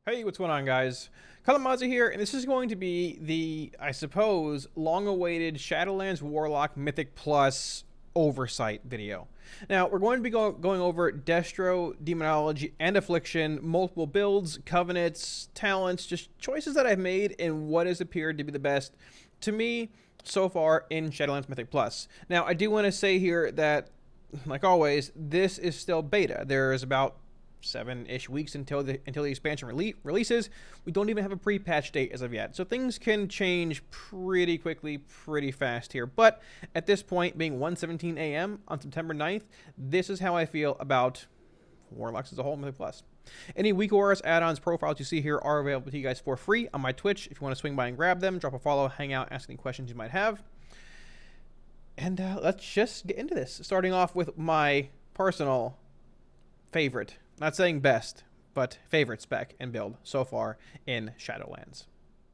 Hey, what's going on, guys? Kalamaza here, and this is going to be the, I suppose, long-awaited Shadowlands Warlock Mythic Plus oversight video. Now, we're going to be going over Destro, Demonology, and Affliction, multiple builds, covenants, talents, just choices that I've made and what has appeared to be the best to me so far in Shadowlands Mythic Plus. Now, I do want to say here that, like always, this is still beta. There's about 7-ish weeks until the expansion releases. We don't even have a pre-patch date as of yet, so things can change pretty quickly, pretty fast here. But at this point, being 1:17 a.m. on September 9th, this is how I feel about Warlocks as a whole, Mythic Plus. Any weak auras, add-ons, profiles you see here are available to you guys for free on my Twitch. If you want to swing by and grab them, drop a follow, hang out, ask any questions you might have. And let's just get into this, starting off with my personal favorite, not saying best, but favorite spec and build so far in Shadowlands.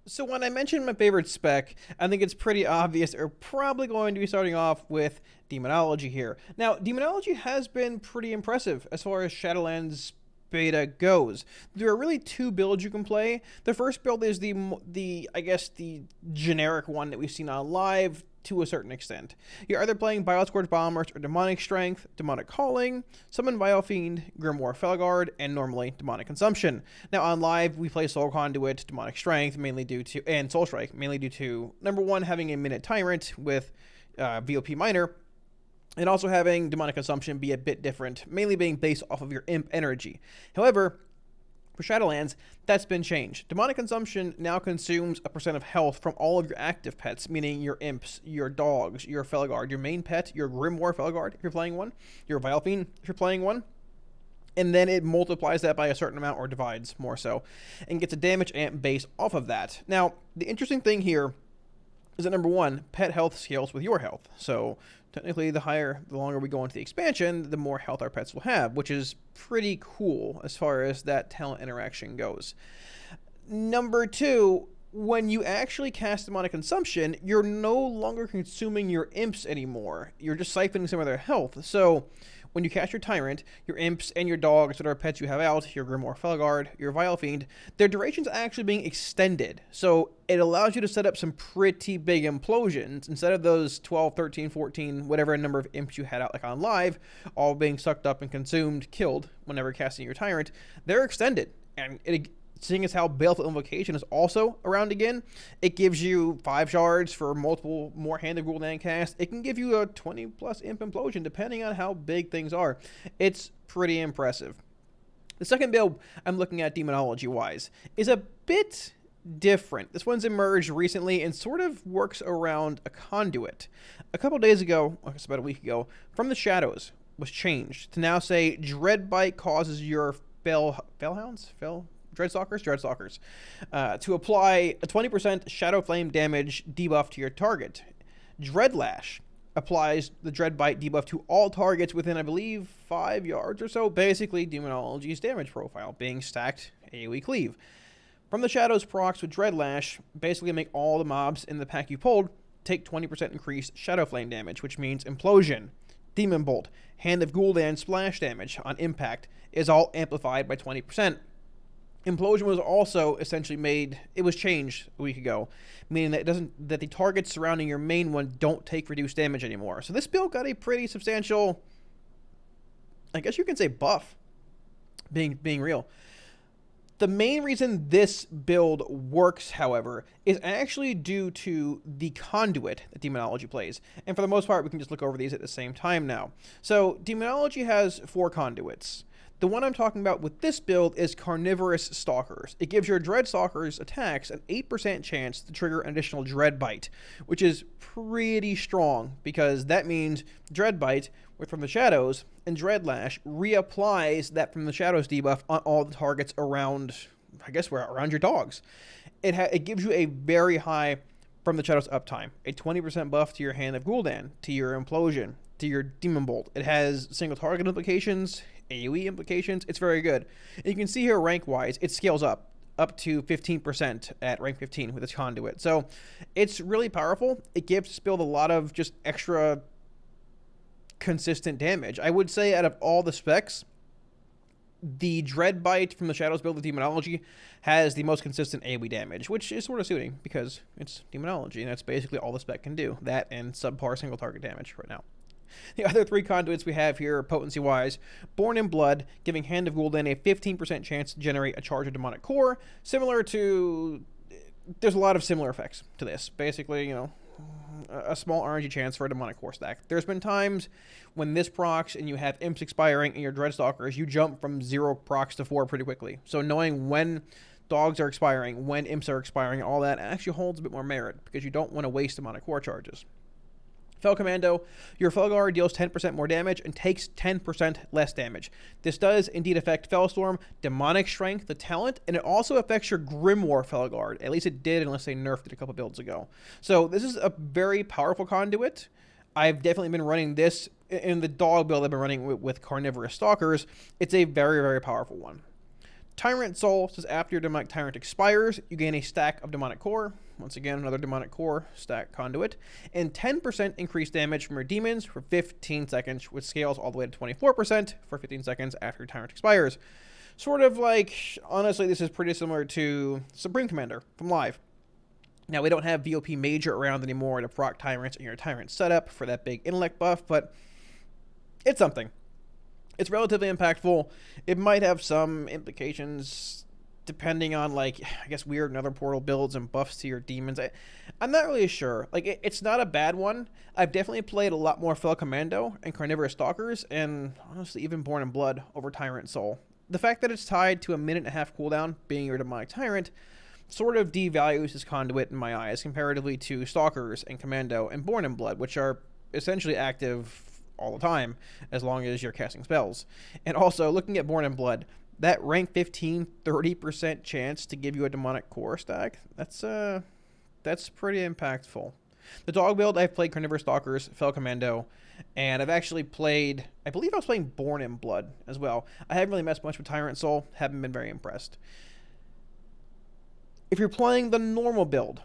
So when I mention my favorite spec, I think it's pretty obvious we're probably going to be starting off with Demonology here. Now, Demonology has been pretty impressive as far as Shadowlands beta goes. There are really two builds you can play. The first build is the I guess the generic one that we've seen on live to a certain extent. You're either playing Bioscourge Bombers or Demonic Strength, Demonic Calling, Summon Vilefiend, Grimoire Felguard, and normally Demonic Consumption. Now on live, we play Soul Conduit, Demonic Strength, mainly due to, and Soul Strike, mainly due to, number one, having a Minute Tyrant with VOP Minor, and also having Demonic Consumption be a bit different, mainly being based off of your imp energy. However, for Shadowlands, that's been changed. Demonic Consumption now consumes a % of health from all of your active pets, meaning your imps, your dogs, your Felguard, your main pet, your Grimoire Felguard if you're playing one, your Vilefiend if you're playing one, and then it multiplies that by a certain amount, or divides more so, and gets a damage amp base off of that. Now, the interesting thing here is that number one, pet health scales with your health. So technically, the longer we go into the expansion, the more health our pets will have, which is pretty cool as far as that talent interaction goes. Number two, when you actually cast Demonic Consumption, you're no longer consuming your imps anymore. You're just siphoning some of their health. So when you cast your Tyrant, your imps and your dogs that are pets you have out, your Grimoire Felguard, your Vilefiend, their duration's actually being extended. So it allows you to set up some pretty big implosions instead of those 12, 13, 14, whatever number of imps you had out like on live, all being sucked up and consumed, killed whenever casting your Tyrant. They're extended, and seeing as how Baleful Invocation is also around again, it gives you 5 shards for multiple more Hand of Gul'dan cast. It can give you a 20+ imp implosion depending on how big things are. It's pretty impressive. The second build I'm looking at Demonology wise is a bit different. This one's emerged recently and sort of works around a conduit. A couple days ago, I guess about a week ago, From the Shadows was changed to now say Dreadbite causes your Dreadstalkers, to apply a 20% Shadow Flame damage debuff to your target. Dreadlash applies the Dreadbite debuff to all targets within, I believe, 5 yards or so. Basically, Demonology's damage profile being stacked AoE cleave. From the Shadows procs with Dreadlash basically make all the mobs in the pack you pulled take 20% increased Shadow Flame damage, which means Implosion, Demon Bolt, Hand of Gul'dan splash damage on impact is all amplified by 20%. Implosion was also essentially changed a week ago, meaning that the targets surrounding your main one don't take reduced damage anymore. So this build got a pretty substantial, I guess you can say, buff, being real. The main reason this build works, however, is actually due to the conduit that Demonology plays. And for the most part, we can just look over these at the same time now. So Demonology has 4 conduits. The one I'm talking about with this build is Carnivorous Stalkers. It gives your Dreadstalkers attacks an 8% chance to trigger an additional Dreadbite, which is pretty strong because that means Dreadbite with From the Shadows and Dreadlash reapplies that From the Shadows debuff on all the targets around, I guess, around your dogs. It gives you a very high From the Shadows uptime, a 20% buff to your Hand of Gul'dan, to your Implosion, to your Demon Bolt. It has single target implications, AoE implications. It's very good. And you can see here rank-wise, it scales up to 15% at rank 15 with its conduit. So it's really powerful. It gives this build a lot of just extra consistent damage. I would say out of all the specs, the Dread Bite from the Shadows build of Demonology has the most consistent AoE damage, which is sort of suiting because it's Demonology, and that's basically all the spec can do. That and subpar single target damage right now. The other 3 conduits we have here, potency-wise, Born in Blood, giving Hand of Gul'dan a 15% chance to generate a charge of Demonic Core, similar to... There's a lot of similar effects to this. Basically, you know, a small RNG chance for a Demonic Core stack. There's been times when this procs and you have Imps expiring and your Dreadstalkers, you jump from 0 procs to 4 pretty quickly. So knowing when Dogs are expiring, when Imps are expiring, all that actually holds a bit more merit because you don't want to waste Demonic Core charges. Fel Commando, your Felguard deals 10% more damage and takes 10% less damage. This does indeed affect Felstorm, Demonic Strength, the talent, and it also affects your Grimoire Felguard. At least it did, unless they nerfed it a couple builds ago. So this is a very powerful conduit. I've definitely been running this in the dog build I've been running with Carnivorous Stalkers. It's a very, very powerful one. Tyrant Soul says after your Demonic Tyrant expires, you gain a stack of Demonic Core. Once again, another Demonic Core stack conduit. And 10% increased damage from your demons for 15 seconds, which scales all the way to 24% for 15 seconds after your Tyrant expires. Sort of like, honestly, this is pretty similar to Supreme Commander from Live. Now, we don't have VOP Major around anymore to proc Tyrants in your Tyrant setup for that big intellect buff, but it's something. It's relatively impactful. It might have some implications depending on, like, I guess, weird Nether Portal builds and buffs to your demons. I'm not really sure. Like, it's not a bad one. I've definitely played a lot more Fel Commando and Carnivorous Stalkers, and honestly, even Born in Blood over Tyrant Soul. The fact that it's tied to a 1.5-minute cooldown, being your Demonic Tyrant, sort of devalues this conduit in my eyes comparatively to Stalkers and Commando and Born in Blood, which are essentially active all the time as long as you're casting spells. And also, looking at Born in Blood, that rank 15 30% chance to give you a Demonic Core stack, that's pretty impactful. The dog build, I've played Carnivorous Stalkers, Fel Commando, and I've actually played, I believe I was playing Born in Blood as well. I haven't really messed much with Tyrant Soul, haven't been very impressed. If you're playing the normal build,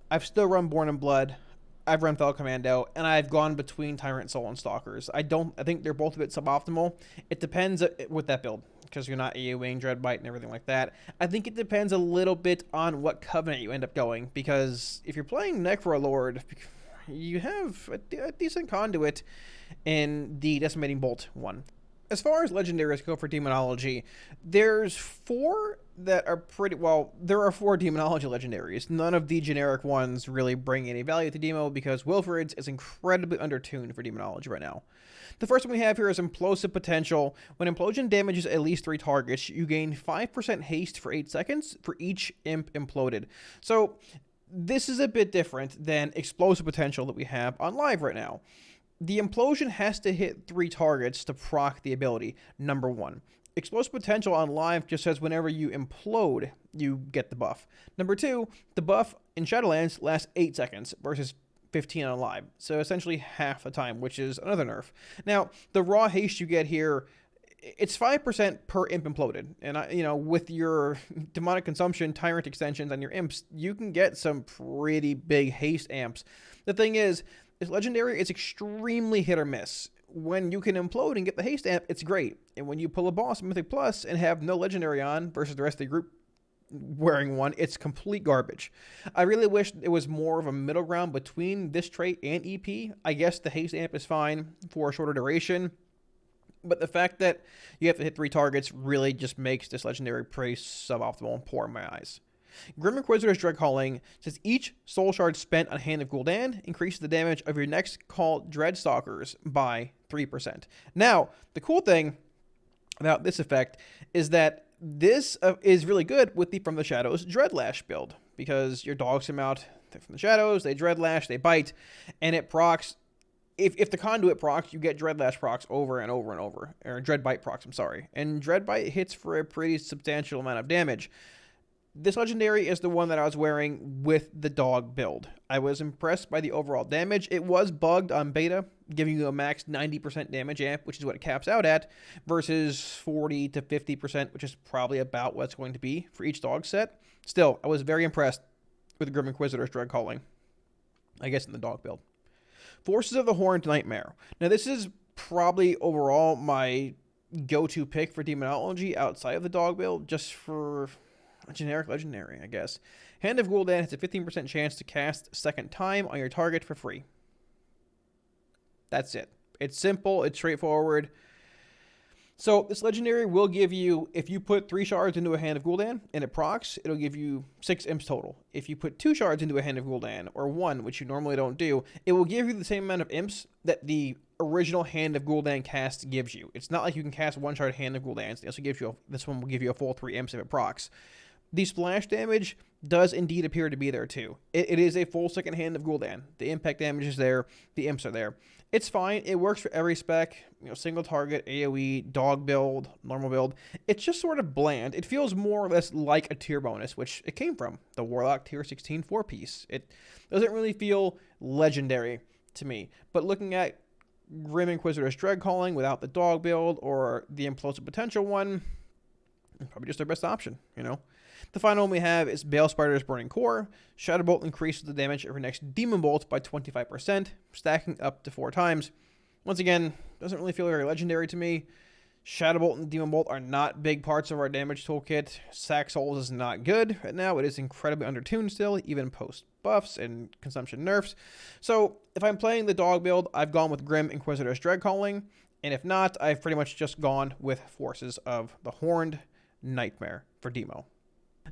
I've still run Born in Blood, I've run Fel Commando, and I've gone between Tyrant Soul and Stalkers. I think they're both a bit suboptimal. It depends with that build, because you're not AoEing Dreadbite and everything like that. I think it depends a little bit on what Covenant you end up going, because if you're playing Necrolord, you have a decent conduit in the Decimating Bolt one. As far as legendaries go for Demonology, there's 4 that are pretty, well, there are 4 Demonology legendaries. None of the generic ones really bring any value to Demo because Wilfred's is incredibly undertuned for Demonology right now. The first one we have here is Implosive Potential. When Implosion damages at least 3 targets, you gain 5% haste for 8 seconds for each imp imploded. So this is a bit different than Explosive Potential that we have on Live right now. The implosion has to hit 3 targets to proc the ability, number 1. Explosive Potential on Live just says whenever you implode, you get the buff. Number 2, the buff in Shadowlands lasts 8 seconds versus 15 on Live. So essentially half the time, which is another nerf. Now, the raw haste you get here, it's 5% per imp imploded. And, with your Demonic Consumption, Tyrant extensions, and your imps, you can get some pretty big haste amps. The thing is, this legendary is extremely hit or miss. When you can implode and get the haste amp, it's great. And when you pull a boss Mythic Plus and have no legendary on versus the rest of the group wearing one, it's complete garbage. I really wish it was more of a middle ground between this trait and EP. I guess the haste amp is fine for a shorter duration, but the fact that you have to hit 3 targets really just makes this legendary pretty suboptimal and poor in my eyes. Grim Inquisitor's Dreadcalling says each soul shard spent on Hand of Gul'dan increases the damage of your next called Dreadstalkers by 3%. Now, the cool thing about this effect is that this is really good with the From the Shadows Dreadlash build, because your dogs come out from the shadows, they Dreadlash, they bite, and it procs. If the conduit procs, you get Dreadlash procs over and over and over, or Dreadbite procs, I'm sorry. And Dreadbite hits for a pretty substantial amount of damage. This legendary is the one that I was wearing with the dog build. I was impressed by the overall damage. It was bugged on beta, giving you a max 90% damage amp, which is what it caps out at, versus 40 to 50%, which is probably about what it's going to be for each dog set. Still, I was very impressed with the Grim Inquisitor's Dreadcalling, I guess in the dog build. Forces of the Horned Nightmare. Now, this is probably overall my go-to pick for Demonology outside of the dog build, just for a generic legendary, I guess. Hand of Gul'dan has a 15% chance to cast second time on your target for free. That's it. It's simple, it's straightforward. So this legendary will give you, if you put 3 shards into a Hand of Gul'dan and it procs, it'll give you 6 imps total. If you put 2 shards into a Hand of Gul'dan, or 1, which you normally don't do, it will give you the same amount of imps that the original Hand of Gul'dan cast gives you. It's not like you can cast 1 shard Hand of Gul'dan. This one will give you a full 3 imps if it procs. The splash damage does indeed appear to be there too. It is a full second Hand of Gul'dan. The impact damage is there. The imps are there. It's fine. It works for every spec. Single target, AoE, dog build, normal build. It's just sort of bland. It feels more or less like a tier bonus, which it came from. The Warlock tier 16 4-piece. It doesn't really feel legendary to me. But looking at Grim Inquisitor's Dread Calling without the dog build or the Implosive Potential one, probably just their best option, The final one we have is Bale Spider's Burning Core. Shadow Bolt increases the damage of your next Demon Bolt by 25%, stacking up to 4 times. Once again, doesn't really feel very legendary to me. Shadow Bolt and Demon Bolt are not big parts of our damage toolkit. Sack Souls is not good right now. It is incredibly undertuned still, even post buffs and consumption nerfs. So if I'm playing the dog build, I've gone with Grim Inquisitor's Dread Calling. And if not, I've pretty much just gone with Forces of the Horned Nightmare for Demo.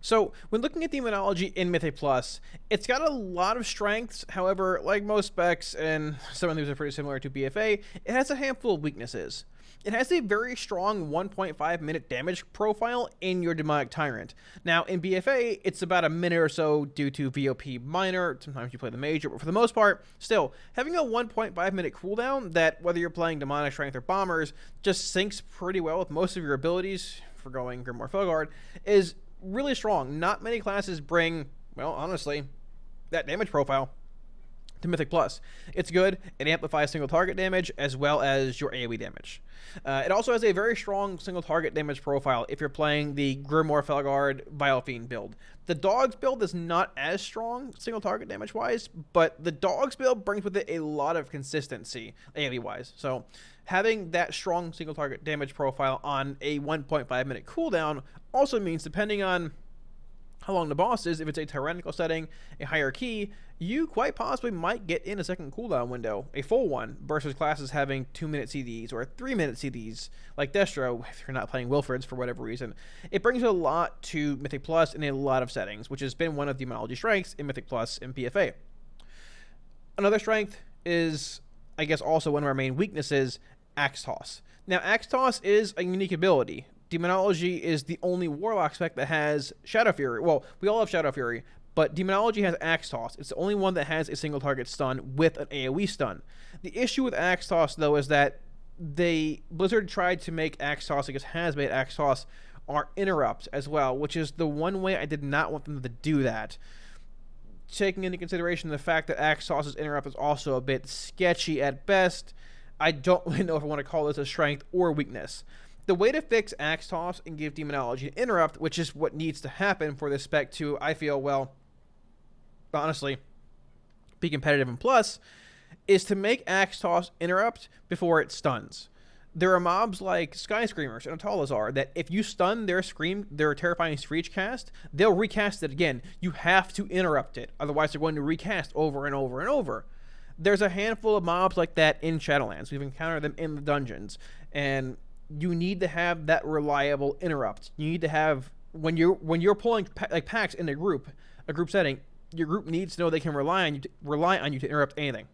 So when looking at Demonology in Mythic Plus, it's got a lot of strengths. However, like most specs, and some of these are pretty similar to BFA, it has a handful of weaknesses. It has a very strong 1.5 minute damage profile in your Demonic Tyrant. Now, in BFA, it's about a minute or so due to VOP minor. Sometimes you play the major, but for the most part, still, having a 1.5 minute cooldown that, whether you're playing Demonic Strength or Bombers, just syncs pretty well with most of your abilities for going Grimoire Felguard, is really strong. Not many classes bring, well, honestly, that damage profile to Mythic Plus. It's good. It amplifies single target damage as well as your AoE damage. It also has a very strong single target damage profile if you're playing the Grimoire Felguard Vile Fiend build. The Dogs build is not as strong single target damage wise, but the Dogs build brings with it a lot of consistency AoE wise. So having that strong single target damage profile on a 1.5 minute cooldown also means, depending on how long the boss is, if it's a tyrannical setting, a higher key, you quite possibly might get in a second cooldown window, a full one, versus classes having 2-minute CDs or 3-minute CDs, like Destro, if you're not playing Wilfred's for whatever reason. It brings a lot to Mythic Plus in a lot of settings, which has been one of Demonology's strengths in Mythic Plus and PFA. Another strength is, I guess, also one of our main weaknesses, Axe Toss. Now, Axe Toss is a unique ability. Demonology is the only Warlock spec that has Shadow Fury. Well, we all have Shadow Fury, but Demonology has Axe Toss. It's the only one that has a single target stun with an AoE stun. The issue with Axe Toss, though, is that Blizzard tried to make Axe Toss, I guess has made Axe Toss, our interrupt as well, which is the one way I did not want them to do that. Taking into consideration the fact that Axe Toss's interrupt is also a bit sketchy at best, I don't really know if I want to call this a strength or weakness. The way to fix Axe Toss and give Demonology an interrupt, which is what needs to happen for this spec to, I feel, well, honestly, be competitive in Plus, is to make Axe Toss interrupt before it stuns. There are mobs like Sky Screamers and Atalazar that if you stun their terrifying screech cast, they'll recast it again. You have to interrupt it, otherwise they're going to recast over and over and over. There's a handful of mobs like that in Shadowlands. We've encountered them in the dungeons, and you need to have that reliable interrupt. You need to have, when you're pulling packs in a group setting, your group needs to know they can rely on you to interrupt anything.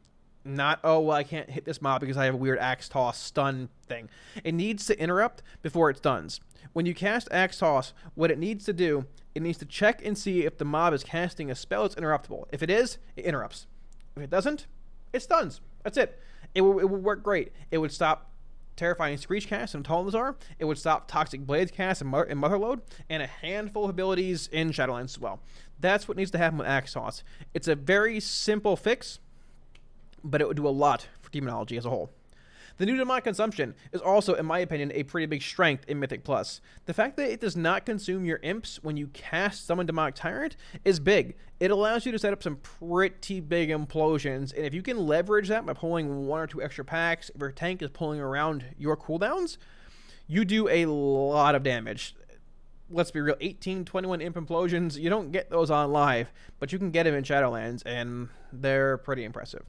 Not, oh, well, I can't hit this mob because I have a weird Axe Toss stun thing. It needs to interrupt before it stuns. When you cast Axe Toss, what it needs to do, it needs to check and see if the mob is casting a spell that's interruptible. If it is, it interrupts. If it doesn't, it stuns. That's it. It will work great. It would stop Terrifying Screech cast and Talazar. It would stop Toxic Blades cast and Motherload, and a handful of abilities in Shadowlands as well. That's what needs to happen with Axe Toss. It's a very simple fix, but it would do a lot for Demonology as a whole. The new demonic consumption is also, in my opinion, a pretty big strength in Mythic Plus. The fact that it does not consume your imps when you cast Summon Demonic Tyrant is big. It allows you to set up some pretty big implosions, and if you can leverage that by pulling 1 or 2 extra packs, if your tank is pulling around your cooldowns, you do a lot of damage. Let's be real, 18, 21 imp implosions, you don't get those on live, but you can get them in Shadowlands, and they're pretty impressive.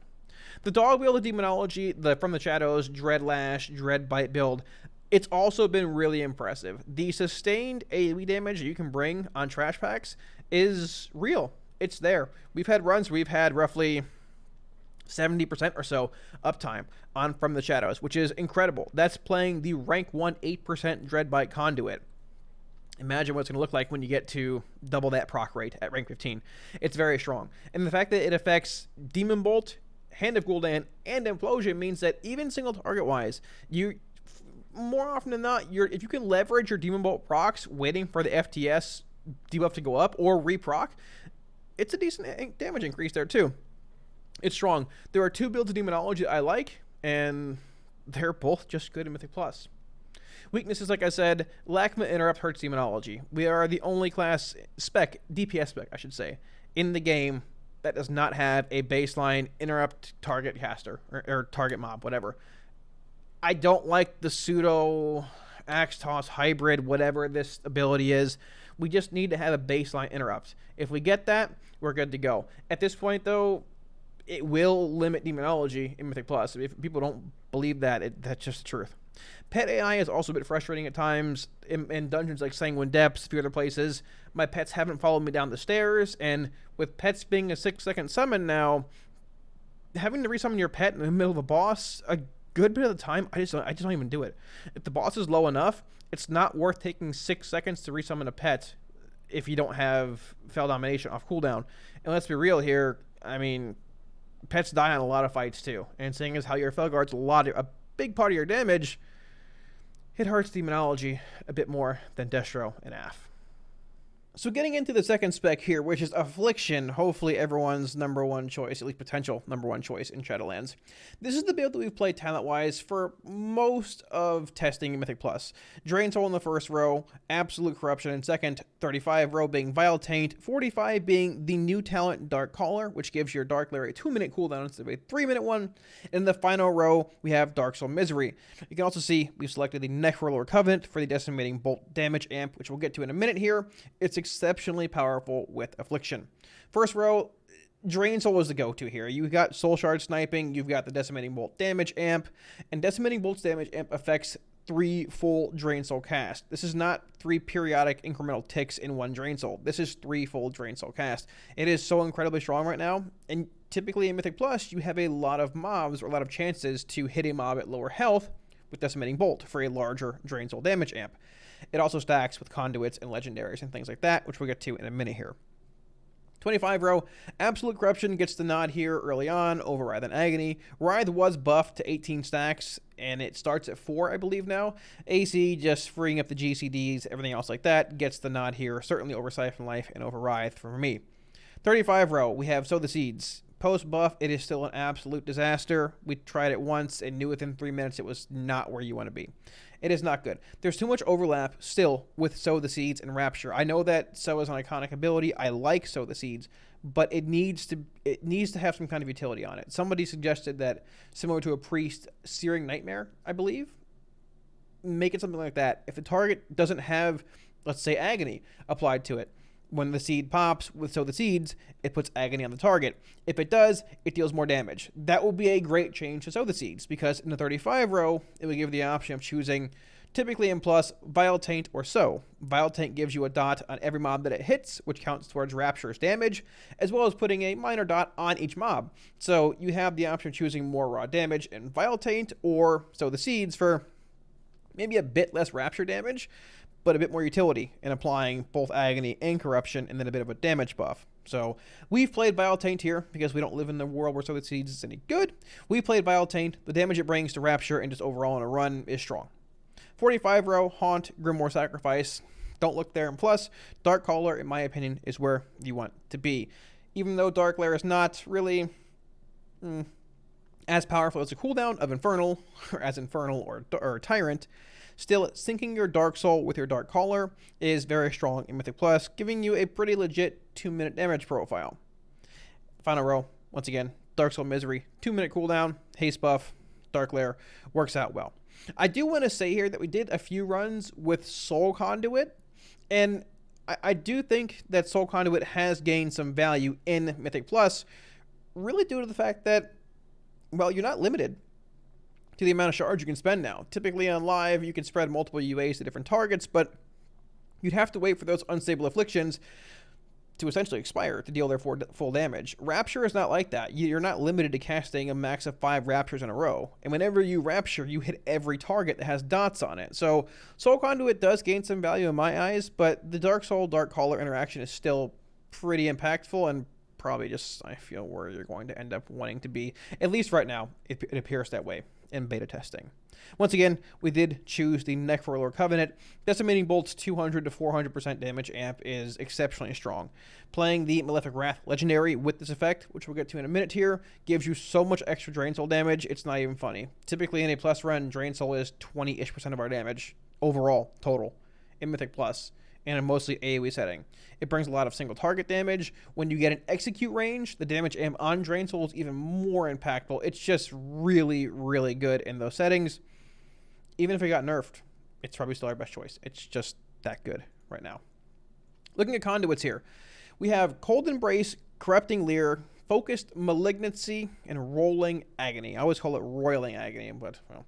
The dog wheel of Demonology, from the Shadows, Dread Lash, Dread Bite build, it's also been really impressive. The sustained AoE damage that you can bring on trash packs is real. It's there. We've had runs where we've had roughly 70% or so uptime from the Shadows, which is incredible. That's playing the rank 1 8% Dread Bite Conduit. Imagine what it's going to look like when you get to double that proc rate at rank 15. It's very strong. And the fact that it affects Demon Bolt, Hand of Gul'dan, and Implosion means that even single target wise, you more often than not, if you can leverage your Demon Bolt procs waiting for the FTS debuff to go up or re-proc, it's a decent damage increase there too. It's strong. There are 2 builds of Demonology I like, and they're both just good in Mythic Plus. Weaknesses, like I said, lack of interrupt hurts Demonology. We are the only class DPS spec, I should say, in the game that does not have a baseline interrupt target caster or target mob, whatever. I don't like the pseudo axe toss hybrid, whatever this ability is. We just need to have a baseline interrupt. If we get that, we're good to go. At this point, though, it will limit Demonology in Mythic Plus. If people don't believe that, that's just the truth. Pet AI is also a bit frustrating at times in dungeons like Sanguine Depths, a few other places. My pets haven't followed me down the stairs, and with pets being a 6-second summon now, having to resummon your pet in the middle of a boss a good bit of the time, I just don't even do it. If the boss is low enough, it's not worth taking 6 seconds to resummon a pet if you don't have Fel Domination off cooldown. And let's be real here, I mean, pets die on a lot of fights too, and seeing as how your Felguard's a big part of your damage, it hurts Demonology a bit more than Destro and Aff. So getting into the second spec here, which is Affliction, hopefully everyone's #1 choice, at least potential #1 choice in Shadowlands. This is the build that we've played talent-wise for most of testing in Mythic Plus. Drain Soul in the first row, Absolute Corruption in second, 35 row being Vile Taint, 45 being the new talent Dark Caller, which gives your Dark Lair a 2-minute cooldown instead of a 3-minute one. And in the final row, we have Dark Soul Misery. You can also see we've selected the Necrolord Covenant for the Decimating Bolt damage amp, which we'll get to in a minute here. It's exceptionally powerful with Affliction. First row, Drain Soul is the go-to here. You've got Soul Shard Sniping, you've got the Decimating Bolt damage amp, and Decimating Bolt's damage amp affects 3 full Drain Soul cast. This is not 3 periodic incremental ticks in 1 Drain Soul. This is 3 full Drain Soul cast. It is so incredibly strong right now, and typically in Mythic Plus, you have a lot of mobs or a lot of chances to hit a mob at lower health with Decimating Bolt for a larger Drain Soul damage amp. It also stacks with conduits and legendaries and things like that, which we'll get to in a minute here. 25 row, Absolute Corruption gets the nod here early on over Writhe and Agony. Writhe was buffed to 18 stacks, and it starts at 4, I believe now. AC, just freeing up the GCDs, everything else like that, gets the nod here, certainly over Siphon Life and over Writhe for me. 35 row, we have Sow the Seeds. Post-buff, it is still an absolute disaster. We tried it once and knew within 3 minutes it was not where you want to be. It is not good. There's too much overlap still with Sow the Seeds and Rapture. I know that Sow is an iconic ability. I like Sow the Seeds, but it needs to have some kind of utility on it. Somebody suggested that, similar to a Priest, Searing Nightmare, I believe, make it something like that. If the target doesn't have, let's say, Agony applied to it, when the seed pops with Sow the Seeds, it puts Agony on the target. If it does, it deals more damage. That will be a great change to Sow the Seeds, because in the 35 row, it will give the option of choosing, typically in plus, Vile Taint or Sow. Vile Taint gives you a dot on every mob that it hits, which counts towards Rapture's damage, as well as putting a minor dot on each mob. So you have the option of choosing more raw damage in Vile Taint or Sow the Seeds for maybe a bit less Rapture damage, but a bit more utility in applying both Agony and Corruption, and then a bit of a damage buff. So we've played Vile Taint here because we don't live in the world where Sow the Seeds is any good. We played Vile Taint. The damage it brings to Rapture and just overall in a run is strong. 45 row, Haunt, Grimoire Sacrifice. Don't look there in plus. Dark Caller, in my opinion, is where you want to be. Even though Dark Lair is not really as powerful as a cooldown of Infernal, or as Infernal or Tyrant, still, syncing your Dark Soul with your Dark Caller is very strong in Mythic Plus, giving you a pretty legit 2-minute damage profile. Final row, once again, Dark Soul Misery, 2-minute cooldown, haste buff, Dark Lair, works out well. I do want to say here that we did a few runs with Soul Conduit, and I do think that Soul Conduit has gained some value in Mythic Plus, really due to the fact that, well, you're not limited to the amount of shards you can spend now. Typically on live, you can spread multiple UAs to different targets, but you'd have to wait for those unstable afflictions to essentially expire to deal their full damage. Rapture is not like that. You're not limited to casting a max of 5 Raptures in a row. And whenever you Rapture, you hit every target that has dots on it. So Soul Conduit does gain some value in my eyes, but the Dark Soul, Dark Caller interaction is still pretty impactful and probably just, I feel, where you're going to end up wanting to be. At least right now, it appears that way in beta testing. Once again, we did choose the Necrolord Covenant. Decimating Bolt's 200 to 400% damage amp is exceptionally strong. Playing the Malefic Wrath Legendary with this effect, which we'll get to in a minute here, gives you so much extra Drain Soul damage, it's not even funny. Typically in a Plus run, Drain Soul is 20-ish% of our damage overall, total, in Mythic Plus, in a mostly AoE setting. It brings a lot of single target damage. When you get an execute range, the damage amp on Drain Soul is even more impactful. It's just really, really good in those settings. Even if it got nerfed, it's probably still our best choice. It's just that good right now. Looking at conduits here, we have Cold Embrace, Corrupting Leer, Focused Malignancy, and Rolling Agony. I always call it Roiling Agony, but, well.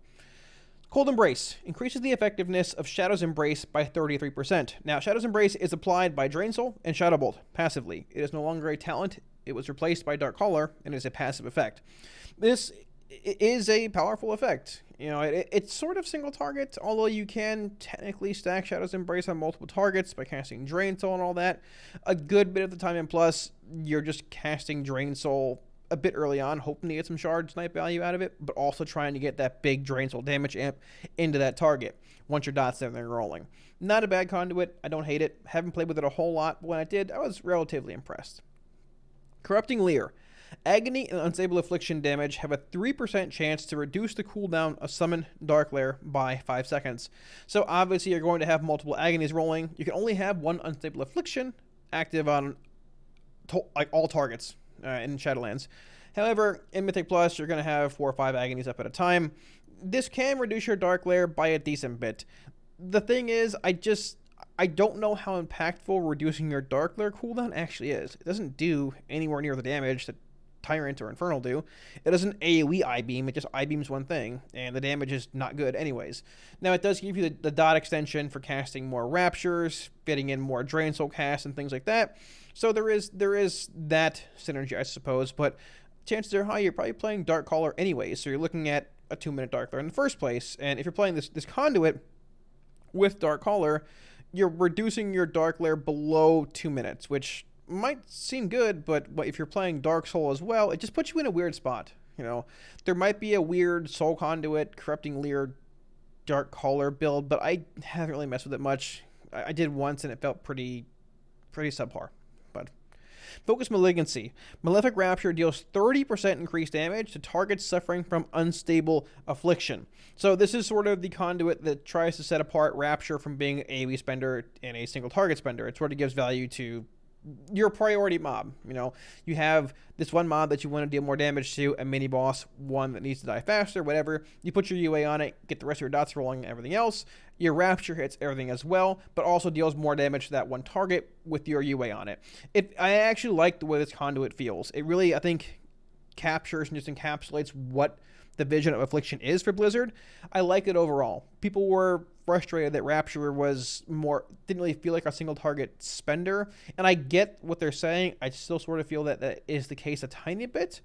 Cold Embrace increases the effectiveness of Shadow's Embrace by 33%. Now, Shadow's Embrace is applied by Drain Soul and Shadow Bolt passively. It is no longer a talent. It was replaced by Dark Caller and is a passive effect. This is a powerful effect. You know, it's sort of single target, although you can technically stack Shadow's Embrace on multiple targets by casting Drain Soul and all that. A good bit of the time in Plus, you're just casting Drain Soul a bit early on, hoping to get some shard snipe value out of it, but also trying to get that big Drain Soul damage amp into that target once your dot's there and rolling. Not a bad conduit. I don't hate it. Haven't played with it a whole lot, but when I did, I was relatively impressed. Corrupting Leer. Agony and Unstable Affliction damage have a 3% chance to reduce the cooldown of Summon Dark Lair by 5 seconds. So obviously you're going to have multiple Agonies rolling. You can only have one Unstable Affliction active on like all targets in Shadowlands. However, in Mythic Plus, you're going to have 4 or 5 Agonies up at a time. This can reduce your Dark Lair by a decent bit. The thing is, I don't know how impactful reducing your Dark Lair cooldown actually is. It doesn't do anywhere near the damage that Tyrant or Infernal do. It doesn't AoE I-beam, it just I-beams one thing, and the damage is not good anyways. Now, it does give you the dot extension for casting more Raptures, fitting in more Drain Soul casts and things like that. So there is that synergy, I suppose, but chances are high you're probably playing Dark Caller anyways, so you're looking at a 2-minute Dark Lair in the first place, and if you're playing this conduit with Dark Caller, you're reducing your Dark Lair below 2 minutes, which might seem good, but if you're playing Dark Soul as well, it just puts you in a weird spot. You know, there might be a weird Soul Conduit, Corrupting Leer, Dark Caller build, but I haven't really messed with it much. I did once, and it felt pretty subpar. But Focus Malignancy. Malefic Rapture deals 30% increased damage to targets suffering from Unstable Affliction. So this is sort of the conduit that tries to set apart Rapture from being an AoE spender and a single target spender. It sort of gives value to your priority mob. You know, you have this one mob that you want to deal more damage to, a mini boss, one that needs to die faster, whatever. You put your UA on it, get the rest of your dots rolling and everything else. Your Rapture hits everything as well, but also deals more damage to that one target with your UA on it. I actually like the way this conduit feels. It really, I think, captures and just encapsulates what the vision of Affliction is for Blizzard. I like it overall. People were frustrated that Rapture didn't really feel like a single target spender, and I get what they're saying. I still sort of feel that that is the case a tiny bit,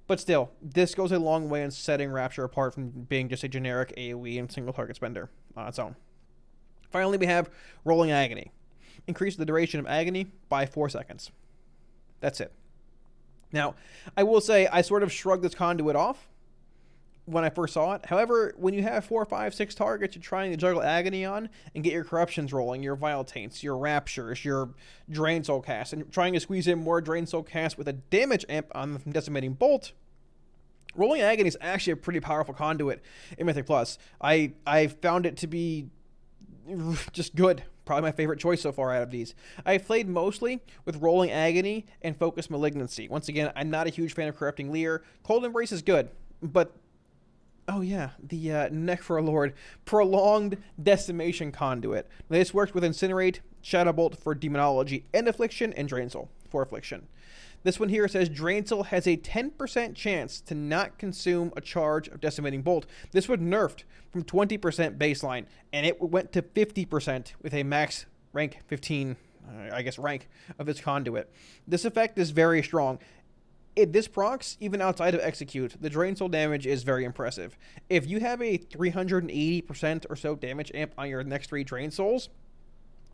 but still, this goes a long way in setting Rapture apart from being just a generic AoE and single target spender on its own. Finally, we have Rolling Agony. Increase the duration of Agony by 4 seconds. That's it. Now, I will say I sort of shrugged this conduit off when I first saw it. However, when you have 4, 5, 6 targets you're trying to juggle Agony on and get your Corruptions rolling, your Vile Taints, your Raptures, your Drain Soul cast, and trying to squeeze in more Drain Soul cast with a damage amp on the Decimating Bolt, Rolling Agony is actually a pretty powerful conduit in Mythic Plus. I found it to be just good. Probably my favorite choice so far out of these. I've played mostly with Rolling Agony and Focus Malignancy. Once again, I'm not a huge fan of Corrupting Leer. Cold Embrace is good, but Oh yeah, the Neck for a Lord Prolonged Decimation Conduit. This works with Incinerate, Shadowbolt for Demonology, and Affliction, and Drain Soul for Affliction. This one here says Drain Soul has a 10% chance to not consume a charge of Decimating Bolt. This was nerfed from 20% baseline, and it went to 50% with a max rank 15, rank of this conduit. This effect is very strong. This procs, even outside of Execute, the Drain Soul damage is very impressive. If you have a 380% or so damage amp on your next 3 Drain Souls,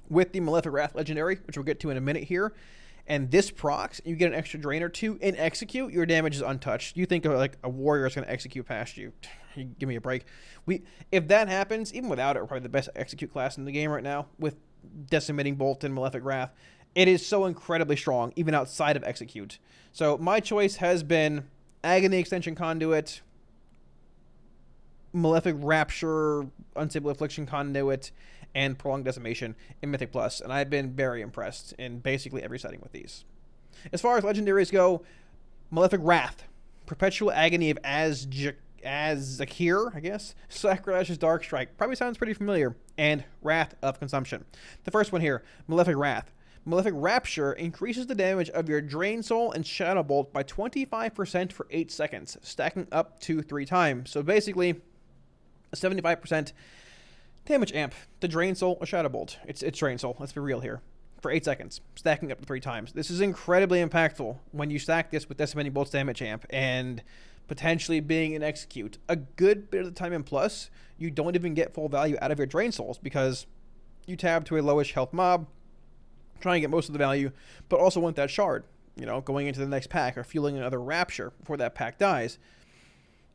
with the Malefic Wrath Legendary, which we'll get to in a minute here, and this procs, you get an extra drain or 2 in Execute, your damage is untouched. You think of like a warrior is going to execute past you. Give me a break. If that happens, even without it, we're probably the best Execute class in the game right now, with Decimating Bolt and Malefic Wrath. It is so incredibly strong, even outside of Execute. So my choice has been Agony Extension Conduit, Malefic Rapture, Unstable Affliction Conduit, and Prolonged Decimation in Mythic Plus, and I've been very impressed in basically every setting with these. As far as legendaries go, Malefic Wrath, Perpetual Agony of Zakir, I guess, Sacrilicious Dark Strike, probably sounds pretty familiar, and Wrath of Consumption. The first one here, Malefic Wrath. Malefic Rapture increases the damage of your Drain Soul and Shadowbolt by 25% for 8 seconds, stacking up to 3 times. So basically, a 75% damage amp to Drain Soul or Shadowbolt. It's Drain Soul, let's be real here. For 8 seconds, stacking up to 3 times. This is incredibly impactful when you stack this with Decimating Bolt's damage amp and potentially being an Execute. A good bit of the time in Plus, you don't even get full value out of your Drain Souls because you tab to a lowish health mob, try and get most of the value, but also want that shard, going into the next pack or fueling another Rapture before that pack dies.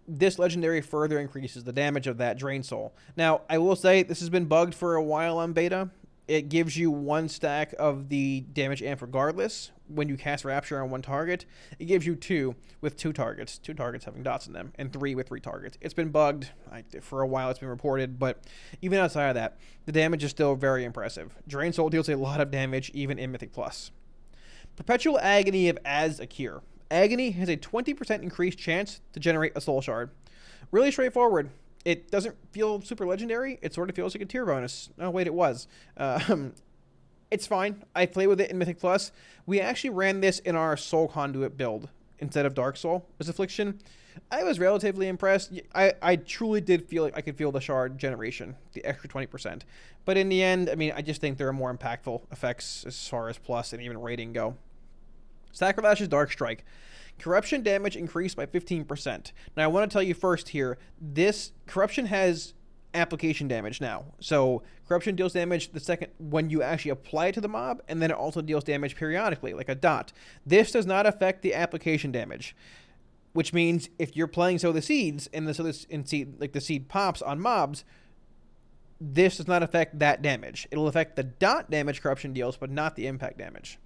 This legendary further increases the damage of that Drain Soul. Now, I will say this has been bugged for a while on beta. It gives you 1 stack of the damage amp regardless when you cast Rapture on 1 target. It gives you 2 with 2 targets, 2 targets having dots in them, and 3 with 3 targets. It's been bugged for a while. It's been reported, but even outside of that, the damage is still very impressive. Drain Soul deals a lot of damage even in Mythic Plus. Perpetual Agony of Zakir. Agony has a 20% increased chance to generate a soul shard. Really straightforward. It doesn't feel super legendary. It sort of feels like a tier bonus. Oh, wait, it was. It's fine. I play with it in Mythic Plus. We actually ran this in our Soul Conduit build instead of Dark Soul as Affliction. I was relatively impressed. I truly did feel like I could feel the shard generation, the extra 20%. But in the end, I just think there are more impactful effects as far as Plus and even rating go. Sacrilicious Dark Strike. Corruption damage increased by 15%. Now, I want to tell you first here, this Corruption has application damage now. So, Corruption deals damage the second when you actually apply it to the mob, and then it also deals damage periodically, like a dot. This does not affect the application damage, which means if you're playing Sow the Seeds, and the seed pops on mobs, this does not affect that damage. It'll affect the dot damage Corruption deals, but not the impact damage.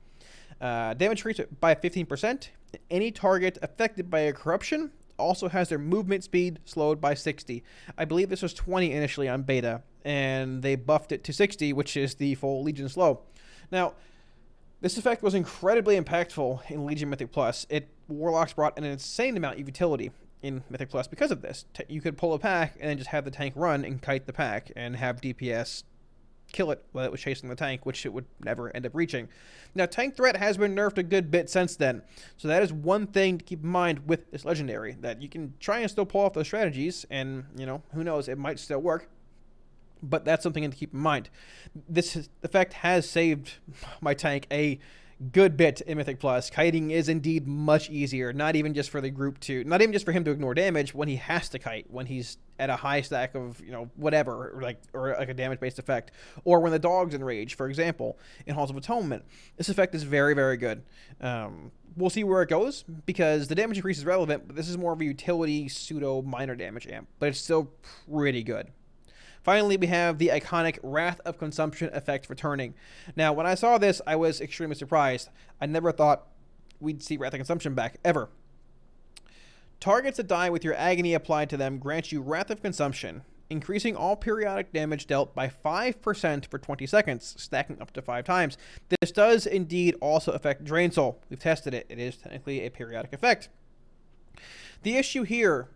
Damage increased by 15%. Any target affected by a Corruption also has their movement speed slowed by 60. I believe this was 20 initially on beta, and they buffed it to 60, which is the full Legion slow. Now, this effect was incredibly impactful in Legion Mythic Plus. Warlocks brought an insane amount of utility in Mythic Plus because of this. You could pull a pack and then just have the tank run and kite the pack and have DPS kill it while it was chasing the tank, which it would never end up reaching. Now, tank threat has been nerfed a good bit since then, so that is one thing to keep in mind with this legendary, that you can try and still pull off those strategies, and, who knows, it might still work, but that's something to keep in mind. This effect has saved my tank a good bit in Mythic Plus. Kiting is indeed much easier, not even just for the group not even just for him to ignore damage when he has to kite, when he's at a high stack of, whatever, or like a damage-based effect, or when the dog's enraged, for example, in Halls of Atonement. This effect is very, very good. We'll see where it goes, because the damage increase is relevant, but this is more of a utility pseudo-minor damage amp, but it's still pretty good. Finally, we have the iconic Wrath of Consumption effect returning. Now, when I saw this, I was extremely surprised. I never thought we'd see Wrath of Consumption back, ever. Targets that die with your agony applied to them grant you Wrath of Consumption, increasing all periodic damage dealt by 5% for 20 seconds, stacking up to 5 times. This does indeed also affect Drain Soul. We've tested it. It is technically a periodic effect. The issue here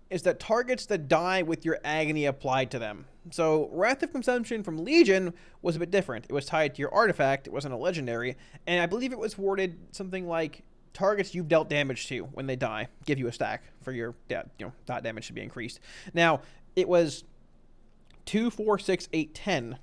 is that targets that die with your agony applied to them. So Wrath of Consumption from Legion was a bit different. It was tied to your artifact, it wasn't a legendary, and I believe it was worded something like targets you've dealt damage to when they die give you a stack for your dot damage to be increased. Now, it was 2, 4, 6, 8, 10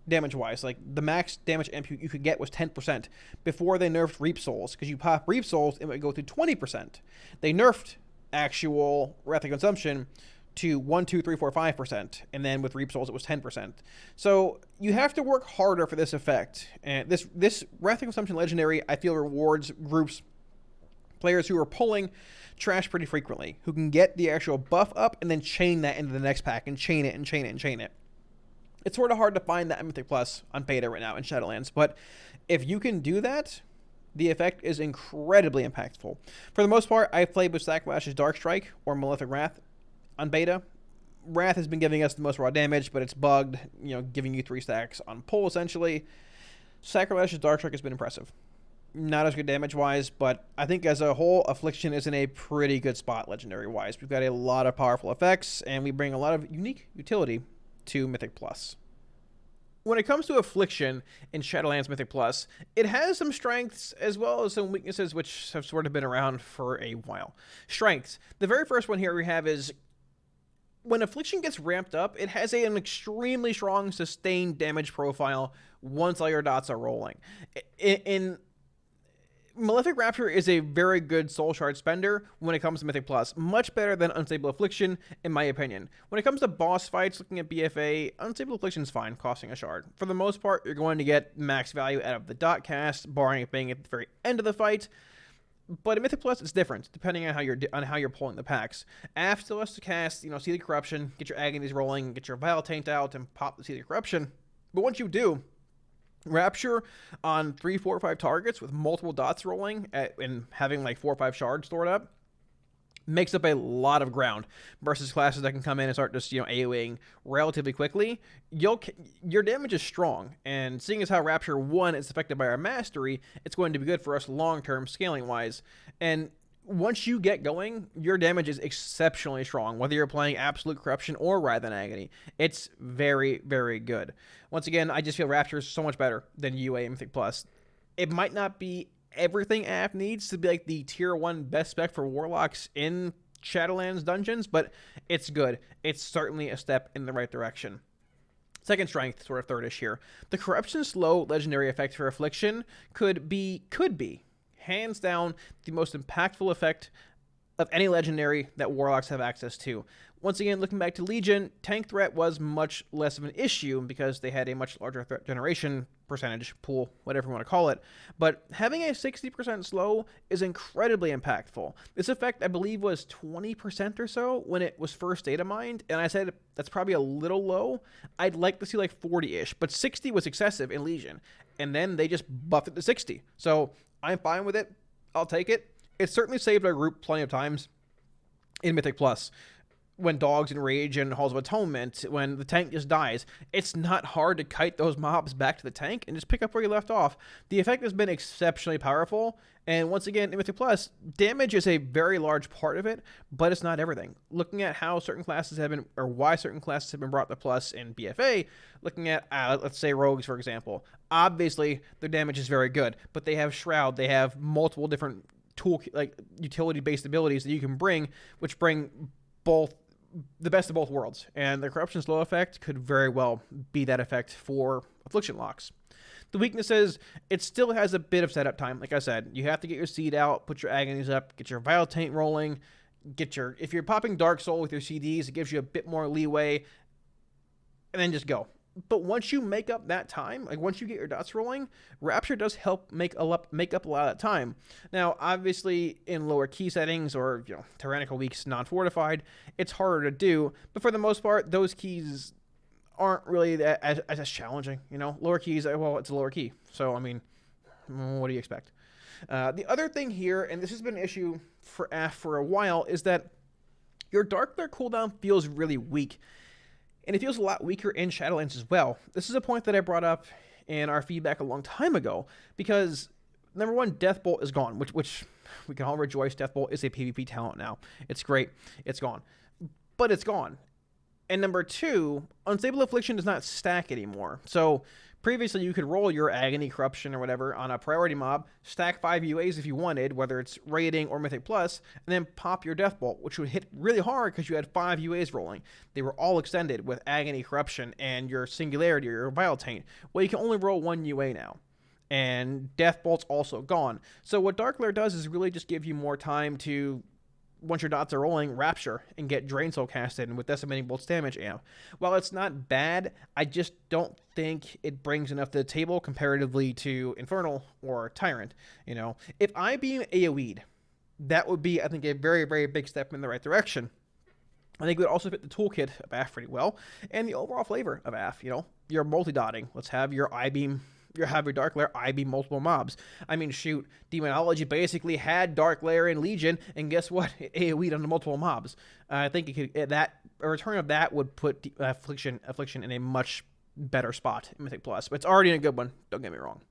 damage-wise. Like, the max damage amp you could get was 10% before they nerfed Reap Souls, because you pop Reap Souls, it would go to 20%. They nerfed actual Wrath of Consumption to 1, 2, 3, 4, 5%, and then with Reap Souls it was 10%. So you have to work harder for this effect, and this Wrath of Consumption legendary, I feel, rewards players who are pulling trash pretty frequently, who can get the actual buff up and then chain that into the next pack and chain it and chain it and chain it. It's sort of hard to find that Mythic Plus on beta right now in Shadowlands, but if you can do that, the effect is incredibly impactful. For the most part, I've played with Sacklash's Dark Strike or Malefic Wrath on beta. Wrath has been giving us the most raw damage, but it's bugged, giving you 3 stacks on pull, essentially. Sacklash's Dark Strike has been impressive. Not as good damage-wise, but I think as a whole, Affliction is in a pretty good spot legendary-wise. We've got a lot of powerful effects, and we bring a lot of unique utility to Mythic Plus. When it comes to Affliction in Shadowlands Mythic Plus, it has some strengths as well as some weaknesses which have sort of been around for a while. Strengths. The very first one here we have is when Affliction gets ramped up, it has an extremely strong sustained damage profile once all your dots are rolling. In Malefic Rapture is a very good soul shard spender when it comes to Mythic Plus. Much better than Unstable Affliction, in my opinion. When it comes to boss fights, looking at BFA, Unstable Affliction is fine, costing a shard. For the most part, you're going to get max value out of the dot cast, barring it being at the very end of the fight. But in Mythic Plus, it's different, depending on how you're pulling the packs. Af still has to cast, See the Corruption, get your Agonies rolling, get your Vile Taint out, and pop the See the Corruption. But once you do, Rapture on 3, 4, 5 targets with multiple dots rolling and having like 4 or 5 shards stored up makes up a lot of ground versus classes that can come in and start just AoEing relatively quickly. Your damage is strong, and seeing as how Rapture 1 is affected by our mastery, it's going to be good for us long-term scaling wise. And once you get going, your damage is exceptionally strong, whether you're playing Absolute Corruption or Wrath and Agony. It's very, very good. Once again, I just feel Rapture is so much better than UA and Mythic Plus. It might not be everything AF needs to be like the tier 1 best spec for Warlocks in Shadowlands dungeons, but it's good. It's certainly a step in the right direction. Second strength, sort of thirdish here. The Corruption Slow legendary effect for Affliction could be hands down the most impactful effect of any legendary that Warlocks have access to. Once again, looking back to Legion, tank threat was much less of an issue because they had a much larger threat generation percentage pool, whatever you want to call it. But having a 60% slow is incredibly impactful. This effect, I believe, was 20% or so when it was first data mined, and I said that's probably a little low. I'd like to see like 40-ish, but 60 was excessive in Legion, and then they just buffed it to 60. So I'm fine with it. I'll take it. It certainly saved our group plenty of times in Mythic Plus. When Dogs Enrage and Halls of Atonement, when the tank just dies, it's not hard to kite those mobs back to the tank and just pick up where you left off. The effect has been exceptionally powerful, and once again, in Mythic Plus, damage is a very large part of it, but it's not everything. Looking at how certain classes have been, or why certain classes have been brought to Plus in BFA, looking at, let's say, Rogues, for example. Obviously, their damage is very good, but they have Shroud, they have multiple different utility-based abilities that you can bring, which bring the best of both worlds, and the Corruption Slow effect could very well be that effect for Affliction locks. The weakness is it still has a bit of setup time. Like I said, you have to get your seed out, put your Agonies up, get your Vile Taint rolling, if you're popping Dark Soul with your CDs, it gives you a bit more leeway, and then just go. But once you make up that time, like once you get your dots rolling, Rapture does help make up a lot of that time. Now, obviously, in lower key settings or tyrannical weeks, non-fortified, it's harder to do. But for the most part, those keys aren't really as challenging. Lower keys, well, it's a lower key. So, I mean, what do you expect? The other thing here, and this has been an issue for AF for a while, is that your Dark Glare cooldown feels really weak. And it feels a lot weaker in Shadowlands as well. This is a point that I brought up in our feedback a long time ago, because number one, Deathbolt is gone, which we can all rejoice. Deathbolt is a PvP talent now. It's great. It's gone. but it's gone. And number two, Unstable Affliction does not stack anymore. So previously you could roll your Agony, Corruption, or whatever on a priority mob, stack 5 UAs if you wanted, whether it's Rating or Mythic Plus, and then pop your Death Bolt, which would hit really hard because you had 5 UAs rolling. They were all extended with Agony, Corruption, and your Singularity or your Vile Taint. Well, you can only roll 1 UA now. And Death Bolt's also gone. So what Dark Lair does is really just give you more time to, once your dots are rolling, Rapture and get Drain Soul casted with Decimating Bolt's damage amp. While it's not bad, I just don't think it brings enough to the table comparatively to Infernal or Tyrant. You know, if I beam AoE'd, that would be, I think, a very, very big step in the right direction. I think it would also fit the toolkit of AF pretty well, and the overall flavor of AF. You know, you're multi-dotting. Let's have your I-beam. You have your Dark Lair I-beam multiple mobs. I mean, shoot, Demonology basically had Dark Lair and Legion, and guess what? It AoE'd on the multiple mobs. I think it could, a return of that would put Affliction in a much better spot in Mythic Plus. But it's already in a good one, don't get me wrong.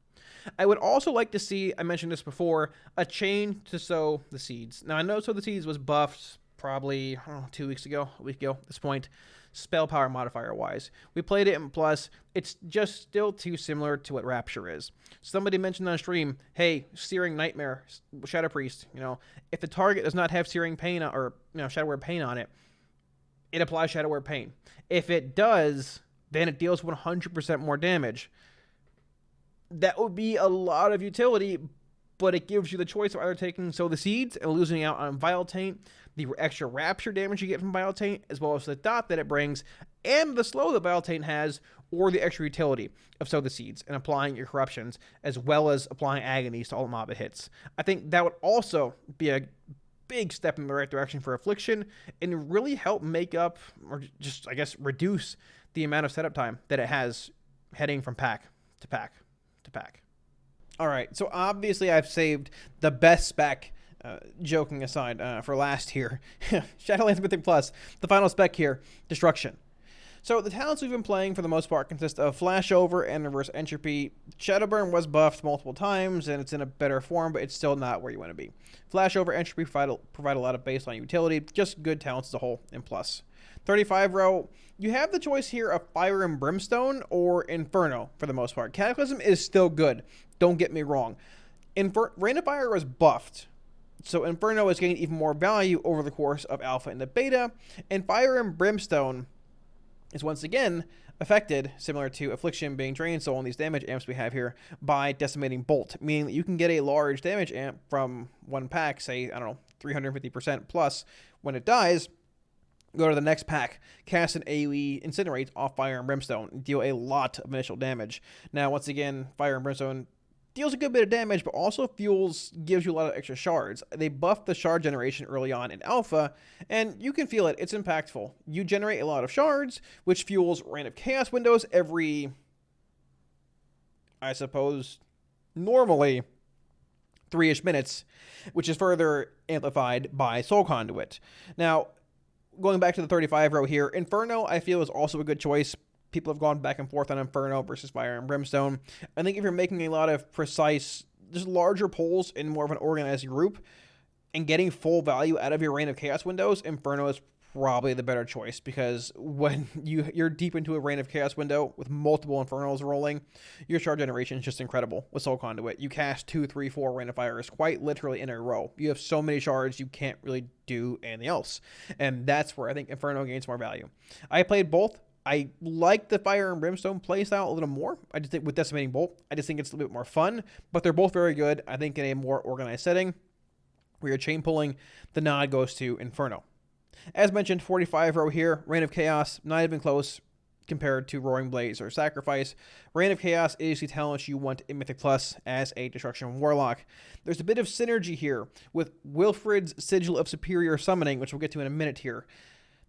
I would also like to see, I mentioned this before, a change to Sow the Seeds. Now, I know Sow the Seeds was buffed probably 2 weeks ago, a week ago at this point, spell power modifier wise. We played it in Plus. It's just still too similar to what Rapture is. Somebody mentioned on stream, hey, Searing Nightmare, Shadow Priest, you know, if the target does not have Searing Pain or, you know, Shadow Wear Pain on it, it applies Shadow Wear Pain. If it does, then it deals 100% more damage. That would be a lot of utility, but it gives you the choice of either taking Sow the Seeds and losing out on Vile Taint, the extra Rapture damage you get from Vile Taint, as well as the dot that it brings, and the slow that Vile Taint has, or the extra utility of Sow the Seeds and applying your corruptions, as well as applying agonies to all the mob it hits. I think that would also be a big step in the right direction for Affliction and really help make up, or just, I guess, reduce the amount of setup time that it has heading from pack to pack to pack. All right, so obviously I've saved the best spec, joking aside, for last here. Shadowlands Mythic Plus, the final spec here, Destruction. So the talents we've been playing for the most part consist of Flashover and Reverse Entropy. Shadowburn was buffed multiple times and it's in a better form, but it's still not where you want to be. Flashover, Entropy provide a lot of baseline utility, just good talents as a whole in Plus. 35 row, you have the choice here of Fire and Brimstone or Inferno for the most part. Cataclysm is still good, don't get me wrong. Rain of Fire was buffed, so Inferno is getting even more value over the course of Alpha and the Beta, and Fire and Brimstone is once again affected, similar to Affliction being drained, so on these damage amps we have here, by Decimating Bolt, meaning that you can get a large damage amp from one pack, say, I don't know, 350% plus. When it dies, go to the next pack, cast an AoE Incinerate off Fire and Brimstone, and deal a lot of initial damage. Now, once again, Fire and Brimstone deals a good bit of damage, but also gives you a lot of extra shards. They buffed the shard generation early on in Alpha, and you can feel it. It's impactful. You generate a lot of shards, which fuels Reign of Chaos windows every, I suppose, normally 3-ish minutes, which is further amplified by Soul Conduit. Now, going back to the 35 row here, Inferno, I feel, is also a good choice. People have gone back and forth on Inferno versus Fire and Brimstone. I think if you're making a lot of precise, just larger pulls in more of an organized group and getting full value out of your Reign of Chaos windows, Inferno is probably the better choice, because when you're deep into a Reign of Chaos window with multiple Infernals rolling, your shard generation is just incredible with Soul Conduit. You cast 2, 3, 4 Reign of Fires quite literally in a row. You have so many shards, you can't really do anything else. And that's where I think Inferno gains more value. I played both. I like the Fire and Brimstone playstyle a little more. I just think with Decimating Bolt, I just think it's a little bit more fun, but they're both very good. I think in a more organized setting where you're chain pulling, the nod goes to Inferno. As mentioned, 45 row here, Reign of Chaos, not even close compared to Roaring Blaze or Sacrifice. Reign of Chaos is the talent you want in Mythic Plus as a Destruction Warlock. There's a bit of synergy here with Wilfred's Sigil of Superior Summoning, which we'll get to in a minute here,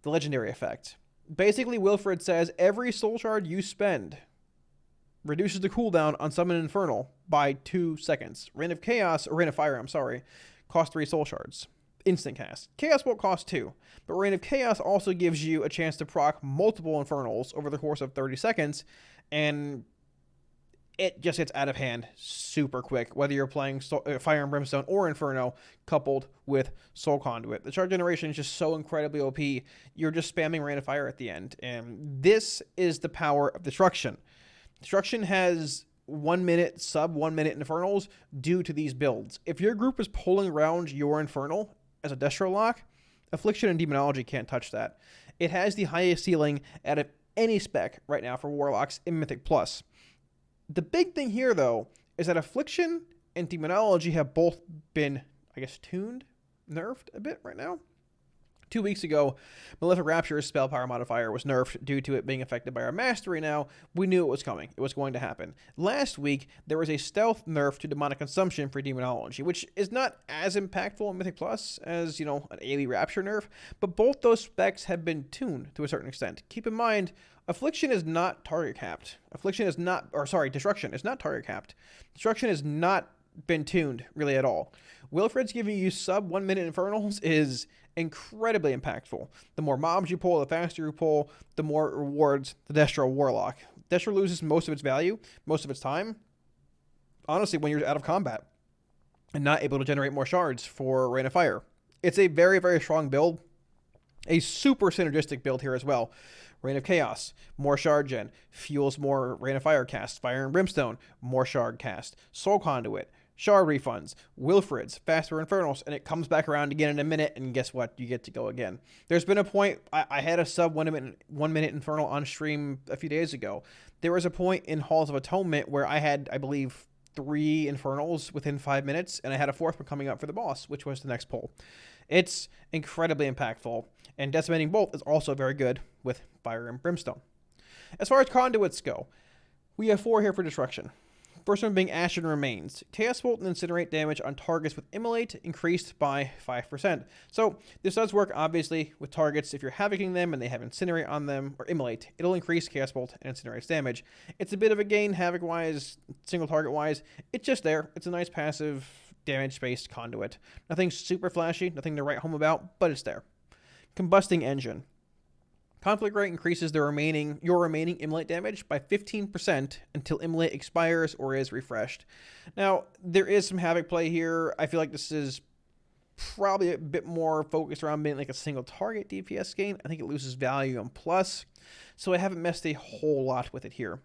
the legendary effect. Basically, Wilfred says every soul shard you spend reduces the cooldown on Summon Infernal by 2 seconds. Reign of Chaos, or Reign of Fire, I'm sorry, costs 3 soul shards. Instant cast. Chaos Bolt costs 2, but Reign of Chaos also gives you a chance to proc multiple Infernals over the course of 30 seconds, and it just gets out of hand super quick, whether you're playing Fire and Brimstone or Inferno coupled with Soul Conduit. The charge generation is just so incredibly OP, you're just spamming Rain of Fire at the end. And this is the power of Destruction. Destruction has 1 minute, sub 1 minute Infernals due to these builds. If your group is pulling around your Infernal as a Destro lock, Affliction and Demonology can't touch that. It has the highest ceiling out of any spec right now for Warlocks in Mythic Plus. The big thing here, though, is that Affliction and Demonology have both been, I guess, tuned, nerfed a bit right now. 2 weeks ago, Malefic Rapture's spell power modifier was nerfed due to it being affected by our mastery now. We knew it was coming. It was going to happen. Last week, there was a stealth nerf to demonic consumption for Demonology, which is not as impactful in Mythic Plus as, an AoE Rapture nerf, but both those specs have been tuned to a certain extent. Keep in mind, Affliction is not target capped. Destruction is not target capped. Destruction has not been tuned really at all. Wilfred's giving you sub 1 minute Infernals is incredibly impactful. The more mobs you pull, the faster you pull, the more it rewards the Destro Warlock. Destro loses most of its value, most of its time, honestly, when you're out of combat and not able to generate more shards for Rain of Fire. It's a very, very strong build. A super synergistic build here as well. Rain of Chaos, more shard gen, fuels more Rain of Fire cast. Fire and Brimstone, more shard cast. Soul Conduit, shard refunds, Wilfred's, faster Infernals, and it comes back around again in a minute, and guess what? You get to go again. There's been a point, I had a sub 1 minute Infernal on stream a few days ago. There was a point in Halls of Atonement where I had, I believe, 3 Infernals within 5 minutes, and I had a 4th one coming up for the boss, which was the next pull. It's incredibly impactful, and Decimating Bolt is also very good with Fire and Brimstone. As far as conduits go, we have 4 here for Destruction. First one being Ashen Remains. Chaos Bolt and Incinerate damage on targets with Immolate increased by 5%. So this does work, obviously, with targets. If you're Havocing them and they have Incinerate on them, or Immolate, it'll increase Chaos Bolt and Incinerate's damage. It's a bit of a gain, Havoc-wise, single target-wise. It's just there. It's a nice passive, damage-based conduit. Nothing super flashy, nothing to write home about, but it's there. Combusting Engine. Conflict rate increases your remaining Immolate damage by 15% until Immolate expires or is refreshed. Now, there is some Havoc play here. I feel like this is probably a bit more focused around being like a single target DPS gain. I think it loses value on plus, so I haven't messed a whole lot with it here.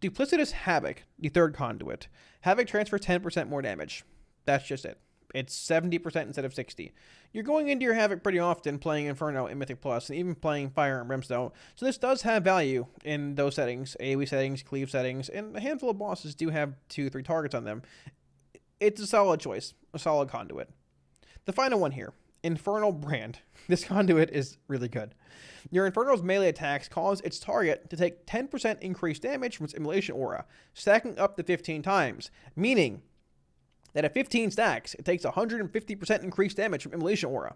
Duplicitous Havoc, the third conduit. Havoc transfers 10% more damage. That's just it. It's 70% instead of 60. You're going into your Havoc pretty often playing Inferno in Mythic Plus, and even playing Fire and Brimstone, so this does have value in those settings, AoE settings, cleave settings, and a handful of bosses do have 2-3 targets on them. It's a solid choice, a solid conduit. The final one here, Infernal Brand. This conduit is really good. Your Infernal's melee attacks cause its target to take 10% increased damage from its Immolation Aura, stacking up to 15 times, meaning that at 15 stacks, it takes 150% increased damage from Immolation Aura.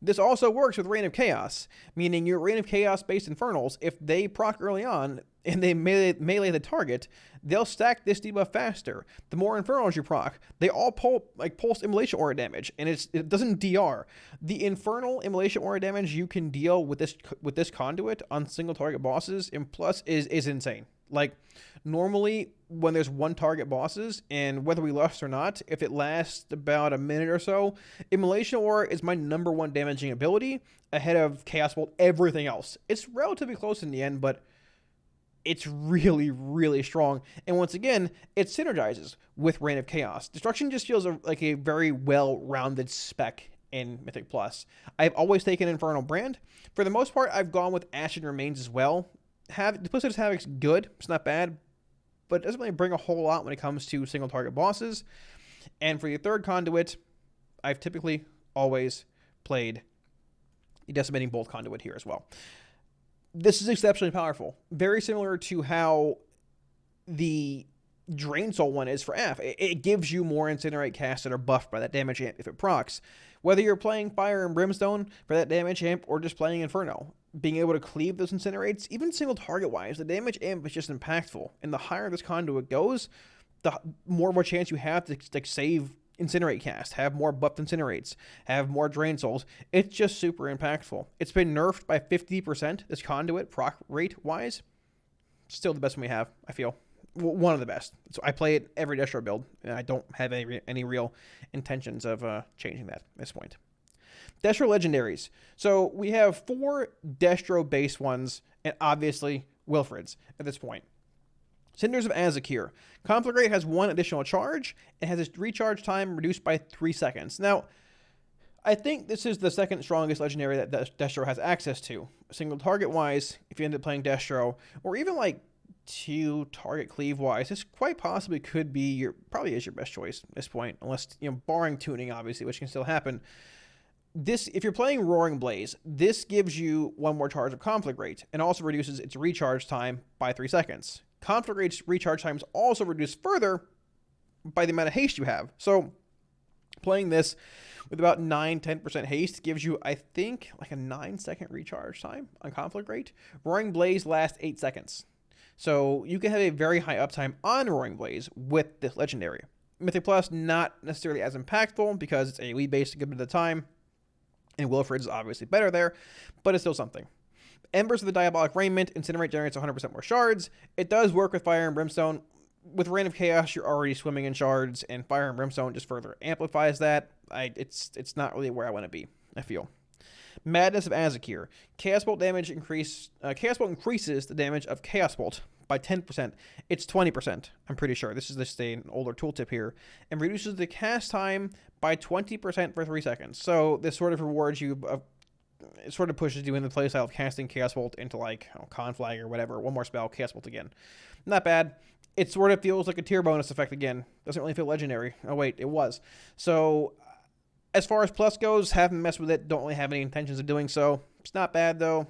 This also works with Reign of Chaos, meaning your Reign of Chaos-based Infernals, if they proc early on and they melee the target, they'll stack this debuff faster. The more Infernals you proc, they all pulse Immolation Aura damage, and it doesn't DR. The Infernal Immolation Aura damage you can deal with this conduit on single target bosses in Plus is insane. Like, normally, when there's one target bosses, and whether we lust or not, if it lasts about a minute or so, Immolation Aura is my #1 damaging ability, ahead of Chaos Bolt, everything else. It's relatively close in the end, but it's really, really strong. And once again, it synergizes with Reign of Chaos. Destruction just feels like a very well-rounded spec in Mythic Plus. I've always taken Infernal Brand. For the most part, I've gone with Ashen Remains as well. Duplicitous Havoc's good. It's not bad, but it doesn't really bring a whole lot when it comes to single target bosses. And for your third conduit, I've typically always played the Decimating Bolt conduit here as well. This is exceptionally powerful. Very similar to how the Drain Soul one is for Aff. It gives you more Incinerate casts that are buffed by that damage amp if it procs. Whether you're playing Fire and Brimstone for that damage amp or just playing Inferno, being able to cleave those Incinerates, even single target wise, the damage amp is just impactful. And the higher this conduit goes, the more of a chance you have to save Incinerate cast, have more buffed Incinerates, have more Drain Souls. It's just super impactful. It's been nerfed by 50%, this conduit, proc rate wise. Still the best one we have, I feel. one of the best. So I play it every Destro build, and I don't have any real intentions of changing that at this point. Destro legendaries. So we have 4 Destro base ones, and obviously Wilfrids at this point. Cinders of Azakir. Conflagrate has 1 additional charge and has its recharge time reduced by 3 seconds. Now, I think this is the second strongest legendary that Destro has access to. Single target wise, if you end up playing Destro, or even like 2 target cleave wise, this quite possibly could be probably is your best choice at this point, unless, barring tuning, obviously, which can still happen. This, if you're playing Roaring Blaze, this gives you 1 more charge of Conflagrate and also reduces its recharge time by 3 seconds. Conflagrate's recharge time is also reduced further by the amount of haste you have. So playing this with about 9-10% haste gives you, I think, like a 9-second recharge time on Conflagrate. Roaring Blaze lasts 8 seconds. So you can have a very high uptime on Roaring Blaze with this legendary. Mythic Plus, not necessarily as impactful because it's AoE based a good bit of the time. And Wilfrid is obviously better there, but it's still something. Embers of the Diabolic Raiment. Incinerate generates 100% more shards. It does work with Fire and Brimstone. With Reign of Chaos, you're already swimming in shards, and Fire and Brimstone just further amplifies that. It's not really where I want to be, I feel. Madness of Azakir. Chaos Bolt damage Chaos Bolt increases the damage of Chaos Bolt by 10%. It's 20%, I'm pretty sure. This is just an older tooltip here. And reduces the cast time by 20% for 3 seconds. So this sort of rewards you, it sort of pushes you in the playstyle of casting Chaos Bolt into like Conflag or whatever. 1 more spell, Chaos Bolt again. Not bad. It sort of feels like a tier bonus effect again. Doesn't really feel legendary. Oh wait, it was. So as far as plus goes, haven't messed with it. Don't really have any intentions of doing so. It's not bad though.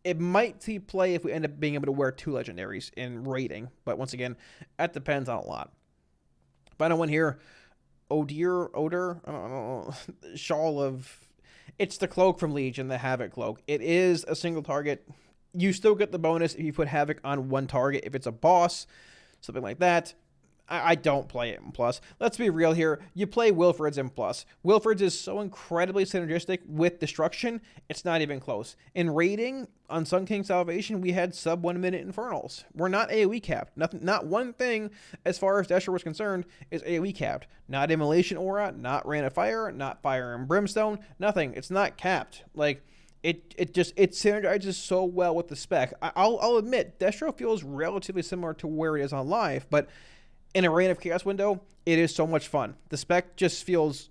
It might see play if we end up being able to wear 2 legendaries in raiding. But once again, that depends on a lot. Final one here. Odor? I don't know. Shawl of... It's the cloak from Legion, the Havoc cloak. It is a single target. You still get the bonus if you put Havoc on 1 target. If it's a boss, something like that. I don't play it in Plus. Let's be real here. You play Wilfrid's in Plus. Wilfrid's is so incredibly synergistic with Destruction, it's not even close. In raiding, on Sun King Salvation, we had sub 1 minute Infernals. We're not AoE capped. Not one thing, as far as Destro was concerned, is AoE capped. Not Immolation Aura, not Rain of Fire, not Fire and Brimstone, nothing. It's not capped. Like, it synergizes so well with the spec. I'll admit, Destro feels relatively similar to where it is on live, but in a Reign of Chaos window, it is so much fun. The spec just feels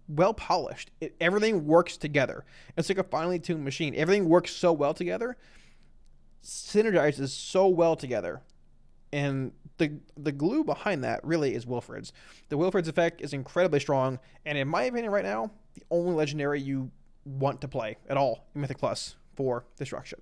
well polished. Everything works together. It's like a finely tuned machine. Everything works so well together, synergizes so well together. And the glue behind that really is Wilfrid's. The Wilfrid's effect is incredibly strong, and in my opinion right now, the only legendary you want to play at all in Mythic Plus for Destruction.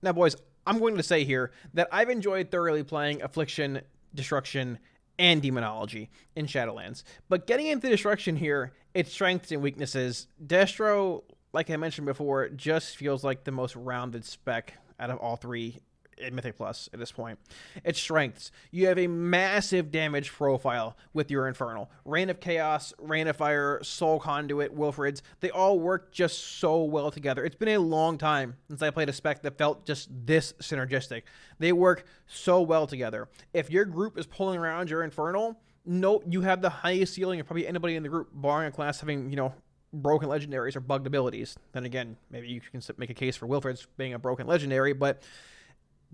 Now boys, I'm going to say here that I've enjoyed thoroughly playing Affliction, Destruction, and Demonology in Shadowlands. But getting into Destruction here, its strengths and weaknesses, Destro, like I mentioned before, just feels like the most rounded spec out of all 3 in Mythic Plus at this point. Its strengths. You have a massive damage profile with your Infernal. Reign of Chaos, Rain of Fire, Soul Conduit, Wilfrid's, they all work just so well together. It's been a long time since I played a spec that felt just this synergistic. They work so well together. If your group is pulling around your Infernal, you have the highest ceiling of probably anybody in the group, barring a class having, broken legendaries or bugged abilities. Then again, maybe you can make a case for Wilfrid's being a broken legendary, but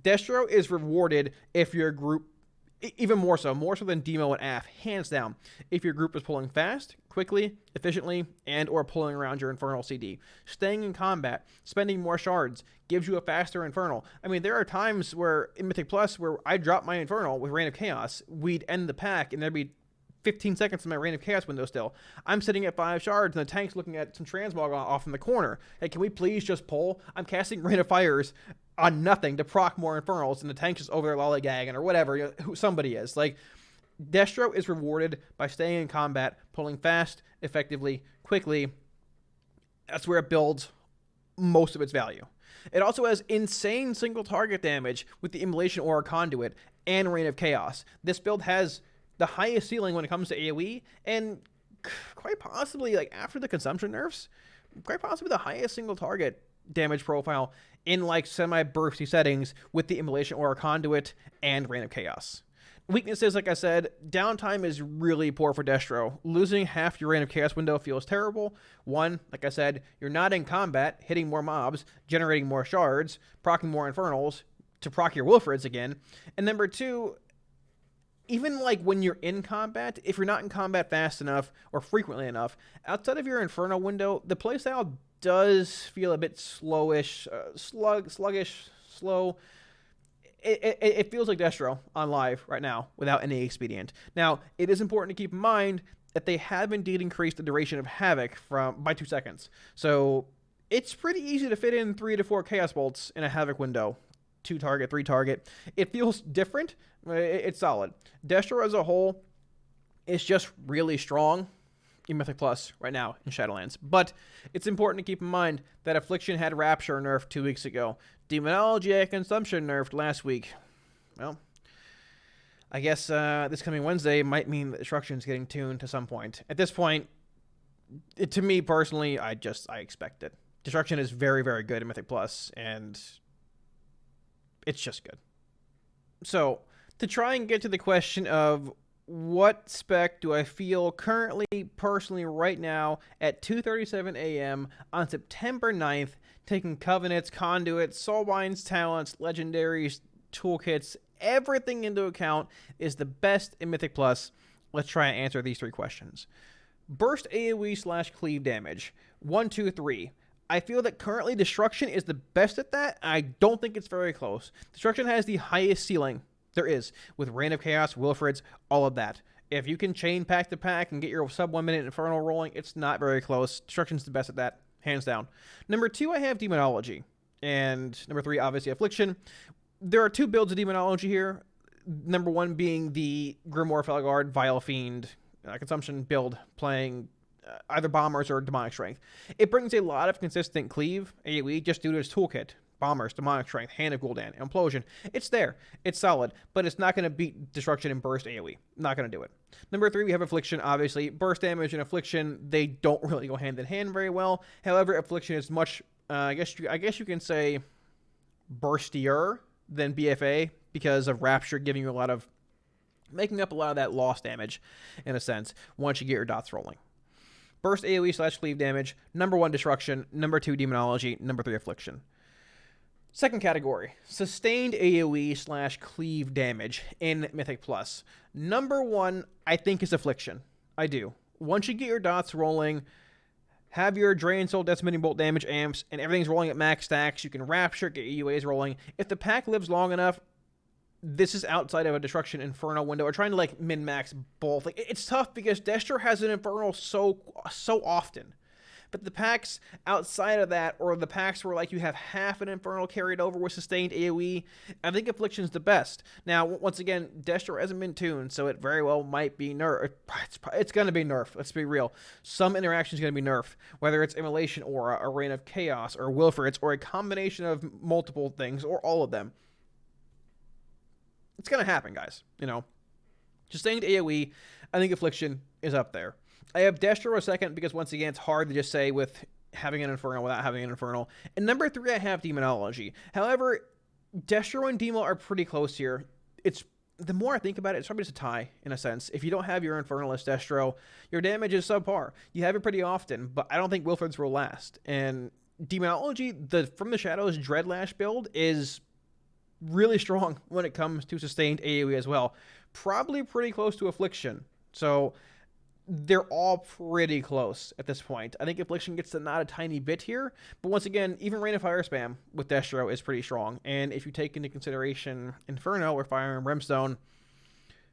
Destro is rewarded if your group, even more so than Demo and Aff, hands down, if your group is pulling fast, quickly, efficiently, and or pulling around your Infernal CD. Staying in combat, spending more shards, gives you a faster Infernal. I mean, there are times where, in Mythic Plus, where I drop my Infernal with Reign of Chaos, we'd end the pack, and there'd be 15 seconds in my Reign of Chaos window still. I'm sitting at 5 shards, and the tank's looking at some transmog off in the corner. Hey, can we please just pull? I'm casting Reign of Fires on nothing to proc more Infernals, and the tank's just over there lollygagging or whatever, who somebody is. Like, Destro is rewarded by staying in combat, pulling fast, effectively, quickly. That's where it builds most of its value. It also has insane single target damage with the Immolation Aura Conduit and Reign of Chaos. This build has the highest ceiling when it comes to AoE, and quite possibly, like, after the consumption nerfs, quite possibly the highest single target damage profile in like semi-bursty settings with the Immolation Aura Conduit and Reign of Chaos. Weaknesses, like I said, downtime is really poor for Destro. Losing half your Reign of Chaos window feels terrible. One, like I said, you're not in combat, hitting more mobs, generating more shards, proccing more Infernals to proc your Wilfrids again. And number two, even like when you're in combat, if you're not in combat fast enough or frequently enough, outside of your Inferno window, the playstyle does feel a bit slowish, sluggish, slow. It feels like Destro on live right now without any expedient. Now, it is important to keep in mind that they have indeed increased the duration of Havoc by 2 seconds. So it's pretty easy to fit in 3 to 4 Chaos Bolts in a Havoc window. 2 target, 3 target. It feels different. It's solid. Destro as a whole is just really strong in Mythic Plus right now in Shadowlands. But it's important to keep in mind that Affliction had Rapture nerfed 2 weeks ago. Demonology had Consumption nerfed last week. Well, I guess this coming Wednesday might mean that Destruction's getting tuned to some point. At this point, to me personally, I expect it. Destruction is very, very good in Mythic Plus, and it's just good. So, to try and get to the question of what spec do I feel currently, personally, right now, at 2:37 a.m. on September 9th, taking Covenants, Conduits, Soulbinds, Talents, Legendaries, Toolkits, everything into account, is the best in Mythic Plus? Let's try and answer these 3 questions. Burst AoE / cleave damage. 1, 2, 3. I feel that currently Destruction is the best at that. I don't think it's very close. Destruction has the highest ceiling there is, with Reign of Chaos, Wilfrids, all of that. If you can chain pack the pack and get your sub 1 minute Infernal rolling, it's not very close. Destruction's the best at that, hands down. Number 2, I have Demonology. And number 3, obviously, Affliction. There are 2 builds of Demonology here. Number 1 being the Grimoire Felguard Vile Fiend Consumption build, playing either Bombers or Demonic Strength. It brings a lot of consistent cleave AoE just due to its toolkit. Bombers, Demonic Strength, Hand of Gul'dan, Implosion. It's there. It's solid, but it's not going to beat Destruction and Burst AoE. Not going to do it. Number 3, we have Affliction, obviously. Burst damage and Affliction, they don't really go hand in hand very well. However, Affliction is much, I guess you can say, burstier than BFA because of Rapture giving you making up a lot of that lost damage, in a sense, once you get your dots rolling. Burst AoE / cleave damage, number 1, Destruction, number 2, Demonology, number 3, Affliction. Second category, sustained AoE / cleave damage in Mythic Plus. Number 1, I think, is Affliction. I do. Once you get your dots rolling, have your Drain Soul Decimating Bolt damage amps, and everything's rolling at max stacks, you can Rapture, get your UAs rolling. If the pack lives long enough, this is outside of a Destruction Inferno window, or trying to like min-max both. Like, it's tough because Destro has an Inferno so often. But the packs outside of that, or the packs where like you have half an Infernal carried over with sustained AoE, I think Affliction's the best. Now, once again, Destro hasn't been tuned, so it very well might be nerfed. It's going to be nerfed, let's be real. Some interaction's going to be nerfed, whether it's Immolation Aura, a Reign of Chaos, or Wilfrids, or a combination of multiple things, or all of them. It's going to happen, guys, you know. Sustained AoE, I think Affliction is up there. I have Destro a second because, once again, it's hard to just say with having an Infernal without having an Infernal. And number 3, I have Demonology. However, Destro and Demo are pretty close here. The more I think about it, it's probably just a tie, in a sense. If you don't have your Infernal as Destro, your damage is subpar. You have it pretty often, but I don't think Wilfrids will last. And Demonology, From the Shadows Dreadlash build, is really strong when it comes to sustained AoE as well. Probably pretty close to Affliction. So they're all pretty close at this point. I think Affliction gets the nod a tiny bit here, but once again, even Rain of Fire spam with Destro is pretty strong. And if you take into consideration Inferno or Fire and Brimstone,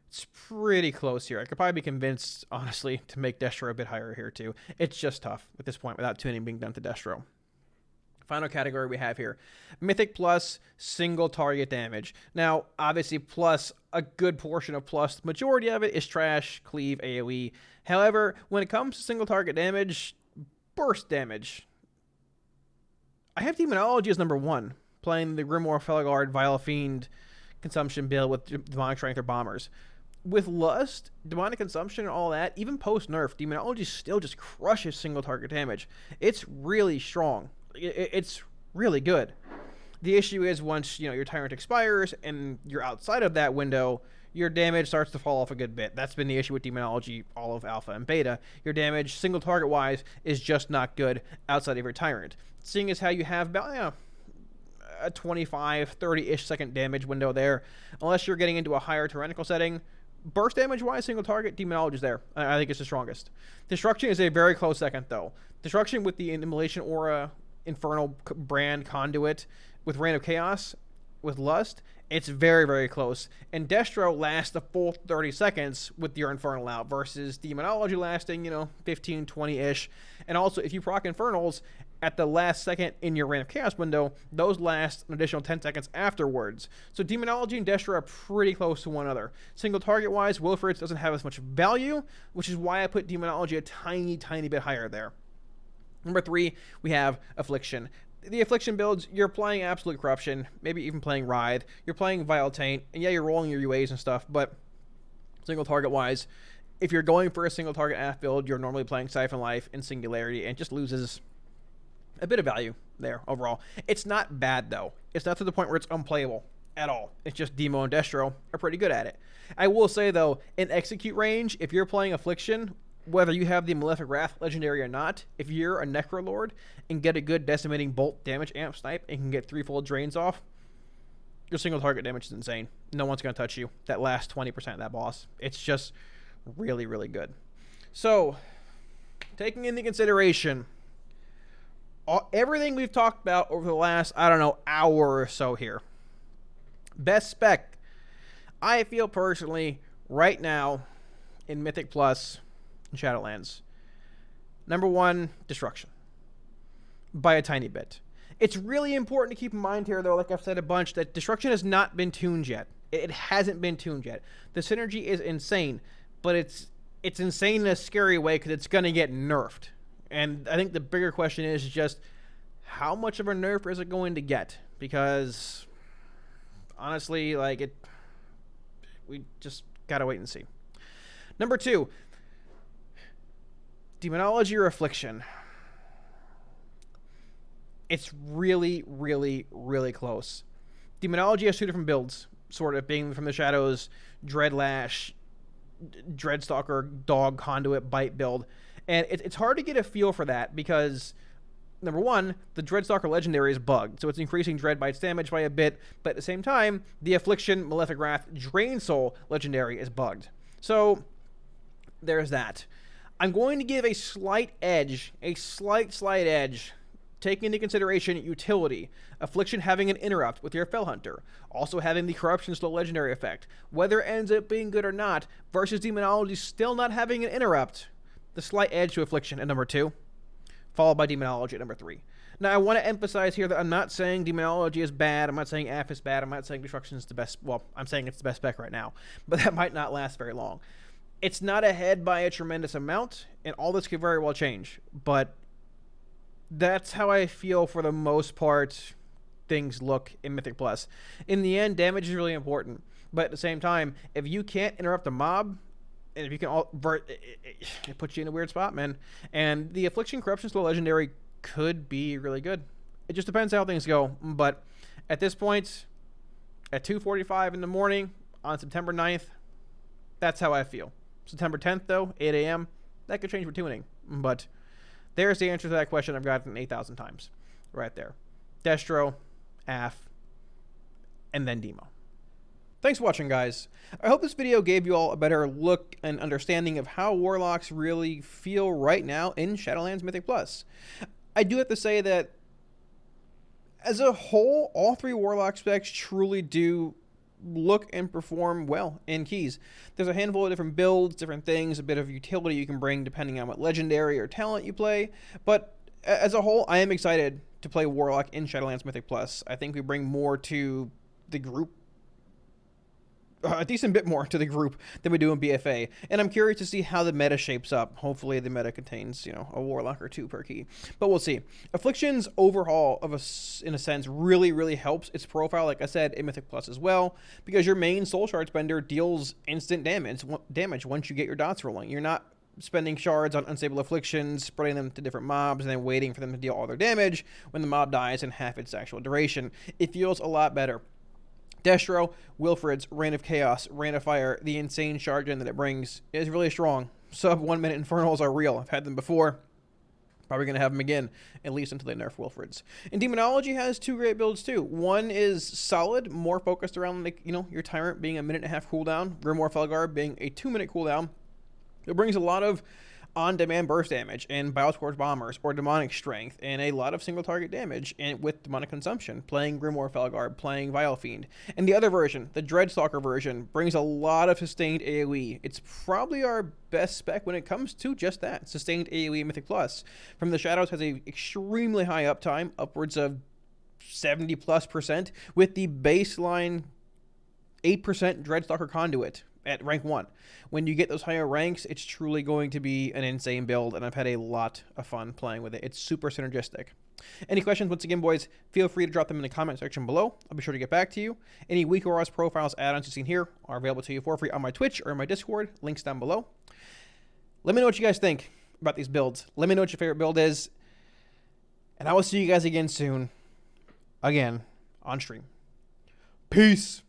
it's pretty close here. I could probably be convinced, honestly, to make Destro a bit higher here too. It's just tough at this point without tuning being done to Destro. Final category we have here, Mythic Plus, single target damage. Now, obviously, Plus, a good portion of Plus, the majority of it is trash, cleave, AoE. However, when it comes to single target damage, burst damage, I have Demonology as number 1, playing the Grimoire Felguard Vile Fiend Consumption build with Demonic Strength or Bombers. With Lust, Demonic Consumption, and all that, even post-nerf, Demonology still just crushes single target damage. It's really strong. It's really good. The issue is once, you know, your Tyrant expires and you're outside of that window, your damage starts to fall off a good bit. That's been the issue with Demonology, all of Alpha and Beta. Your damage, single target wise, is just not good outside of your Tyrant. Seeing as how you have about, you know, a 25, 30-ish second damage window there, unless you're getting into a higher tyrannical setting, burst damage wise, single target, Demonology is there. I think it's the strongest. Destruction is a very close second, though. Destruction with the Immolation Aura, Infernal Brand Conduit, with Reign of Chaos, with Lust, it's very, very close. And Destro lasts the full 30 seconds with your Infernal out versus Demonology lasting, you know, 15, 20-ish. And also, if you proc Infernals at the last second in your Reign of Chaos window, those last an additional 10 seconds afterwards. So Demonology and Destro are pretty close to one another. Single target-wise, Wilfred's doesn't have as much value, which is why I put Demonology a tiny, tiny bit higher there. Number 3, we have Affliction. The Affliction builds, you're playing Absolute Corruption, maybe even playing Ride, you're playing Vile Taint, and yeah, you're rolling your UAs and stuff, but single target-wise, if you're going for a single target AF build, you're normally playing Siphon Life and Singularity, and it just loses a bit of value there overall. It's not bad, though. It's not to the point where it's unplayable at all. It's just Demo and Destro are pretty good at it. I will say, though, in Execute range, if you're playing Affliction, whether you have the Malefic Wrath legendary or not, if you're a Necrolord and get a good Decimating Bolt damage amp snipe and can get 3-fold drains off, your single target damage is insane. No one's going to touch you. That last 20% of that boss. It's just really, really good. So, taking into consideration everything we've talked about over the last, I don't know, hour or so here. Best spec, I feel personally, right now, in Mythic Plus and Shadowlands, number 1, Destruction. By a tiny bit. It's really important to keep in mind here, though, like I've said a bunch, that Destruction has not been tuned yet. It hasn't been tuned yet. The synergy is insane, but it's insane in a scary way because it's going to get nerfed. And I think the bigger question is just how much of a nerf is it going to get? Because honestly, like we just gotta wait and see. Number 2, Demonology or Affliction. It's really, really, really close. Demonology has 2 different builds, sort of being from the Shadows, Dreadlash, Dreadstalker, Dog, Conduit, Bite build. And it's hard to get a feel for that because, number 1, the Dreadstalker legendary is bugged, so it's increasing Dread Bite's damage by a bit, but at the same time, the Affliction, Malefic Wrath, Drain Soul legendary is bugged. So, there's that. I'm going to give a slight edge, taking into consideration utility, Affliction having an interrupt with your Fellhunter, also having the Corruption Slow legendary effect, whether it ends up being good or not, versus Demonology still not having an interrupt. The slight edge to Affliction at number 2, followed by Demonology at number 3. Now, I want to emphasize here that I'm not saying Demonology is bad. I'm not saying AF is bad. I'm not saying Destruction is the best. Well, I'm saying it's the best spec right now, but that might not last very long. It's not ahead by a tremendous amount, and all this could very well change, but that's how I feel for the most part things look in Mythic Plus. In the end, damage is really important, but at the same time, if you can't interrupt a mob, and if you can it puts you in a weird spot, man. And the Affliction Corruption Slow legendary could be really good. It just depends how things go. But at this point, at 2:45 in the morning on September 9th, that's how I feel. September 10th, though, 8 a.m., that could change with tuning. But there's the answer to that question I've gotten 8,000 times. Right there. Destro, AF, and then Demo. Thanks for watching, guys. I hope this video gave you all a better look and understanding of how Warlocks really feel right now in Shadowlands Mythic Plus. I do have to say that, as a whole, all 3 Warlock specs truly do look and perform well in keys. There's a handful of different builds, different things, a bit of utility you can bring depending on what legendary or talent you play, but as a whole, I am excited to play Warlock in Shadowlands Mythic Plus. I think we bring more to the group, a decent bit more to the group than we do in BFA, and I'm curious to see how the meta shapes up. Hopefully the meta contains, you know, a Warlock or 2 per key, but we'll see. Affliction's overhaul of in a sense really helps its profile, like I said, in Mythic Plus as well, because your main Soul Shard spender deals instant damage once you get your dots rolling. You're not spending shards on unstable afflictions, spreading them to different mobs, and then waiting for them to deal all their damage when the mob dies in half its actual duration. It feels a lot better. Destro, Wilfred's, Reign of Chaos, Reign of Fire, the insane shard gen that it brings is really strong. Sub 1 minute Infernals are real. I've had them before. Probably going to have them again, at least until they nerf Wilfred's. And Demonology has 2 great builds too. One is solid, more focused around, like, you know, your Tyrant being a 1.5-minute cooldown, Grimoire Felgar being a 2-minute cooldown. It brings a lot of on-demand burst damage and Bioscourge Bombers or Demonic Strength and a lot of single-target damage and with Demonic Consumption, playing Grimoire Felgar, playing Vile Fiend. And the other version, the Dreadstalker version, brings a lot of sustained AoE. It's probably our best spec when it comes to just that, sustained AoE Mythic Plus. From the Shadows has a extremely high uptime, upwards of 70+%, with the baseline 8% Dreadstalker Conduit at rank 1. When you get those higher ranks, it's truly going to be an insane build, and I've had a lot of fun playing with it. It's super synergistic. Any questions, once again, boys, feel free to drop them in the comment section below. I'll be sure to get back to you. Any weak ORS profiles, add-ons you've seen here are available to you for free on my Twitch or in my Discord. Links down below. Let me know what you guys think about these builds. Let me know what your favorite build is, and I will see you guys again soon, again, on stream. Peace!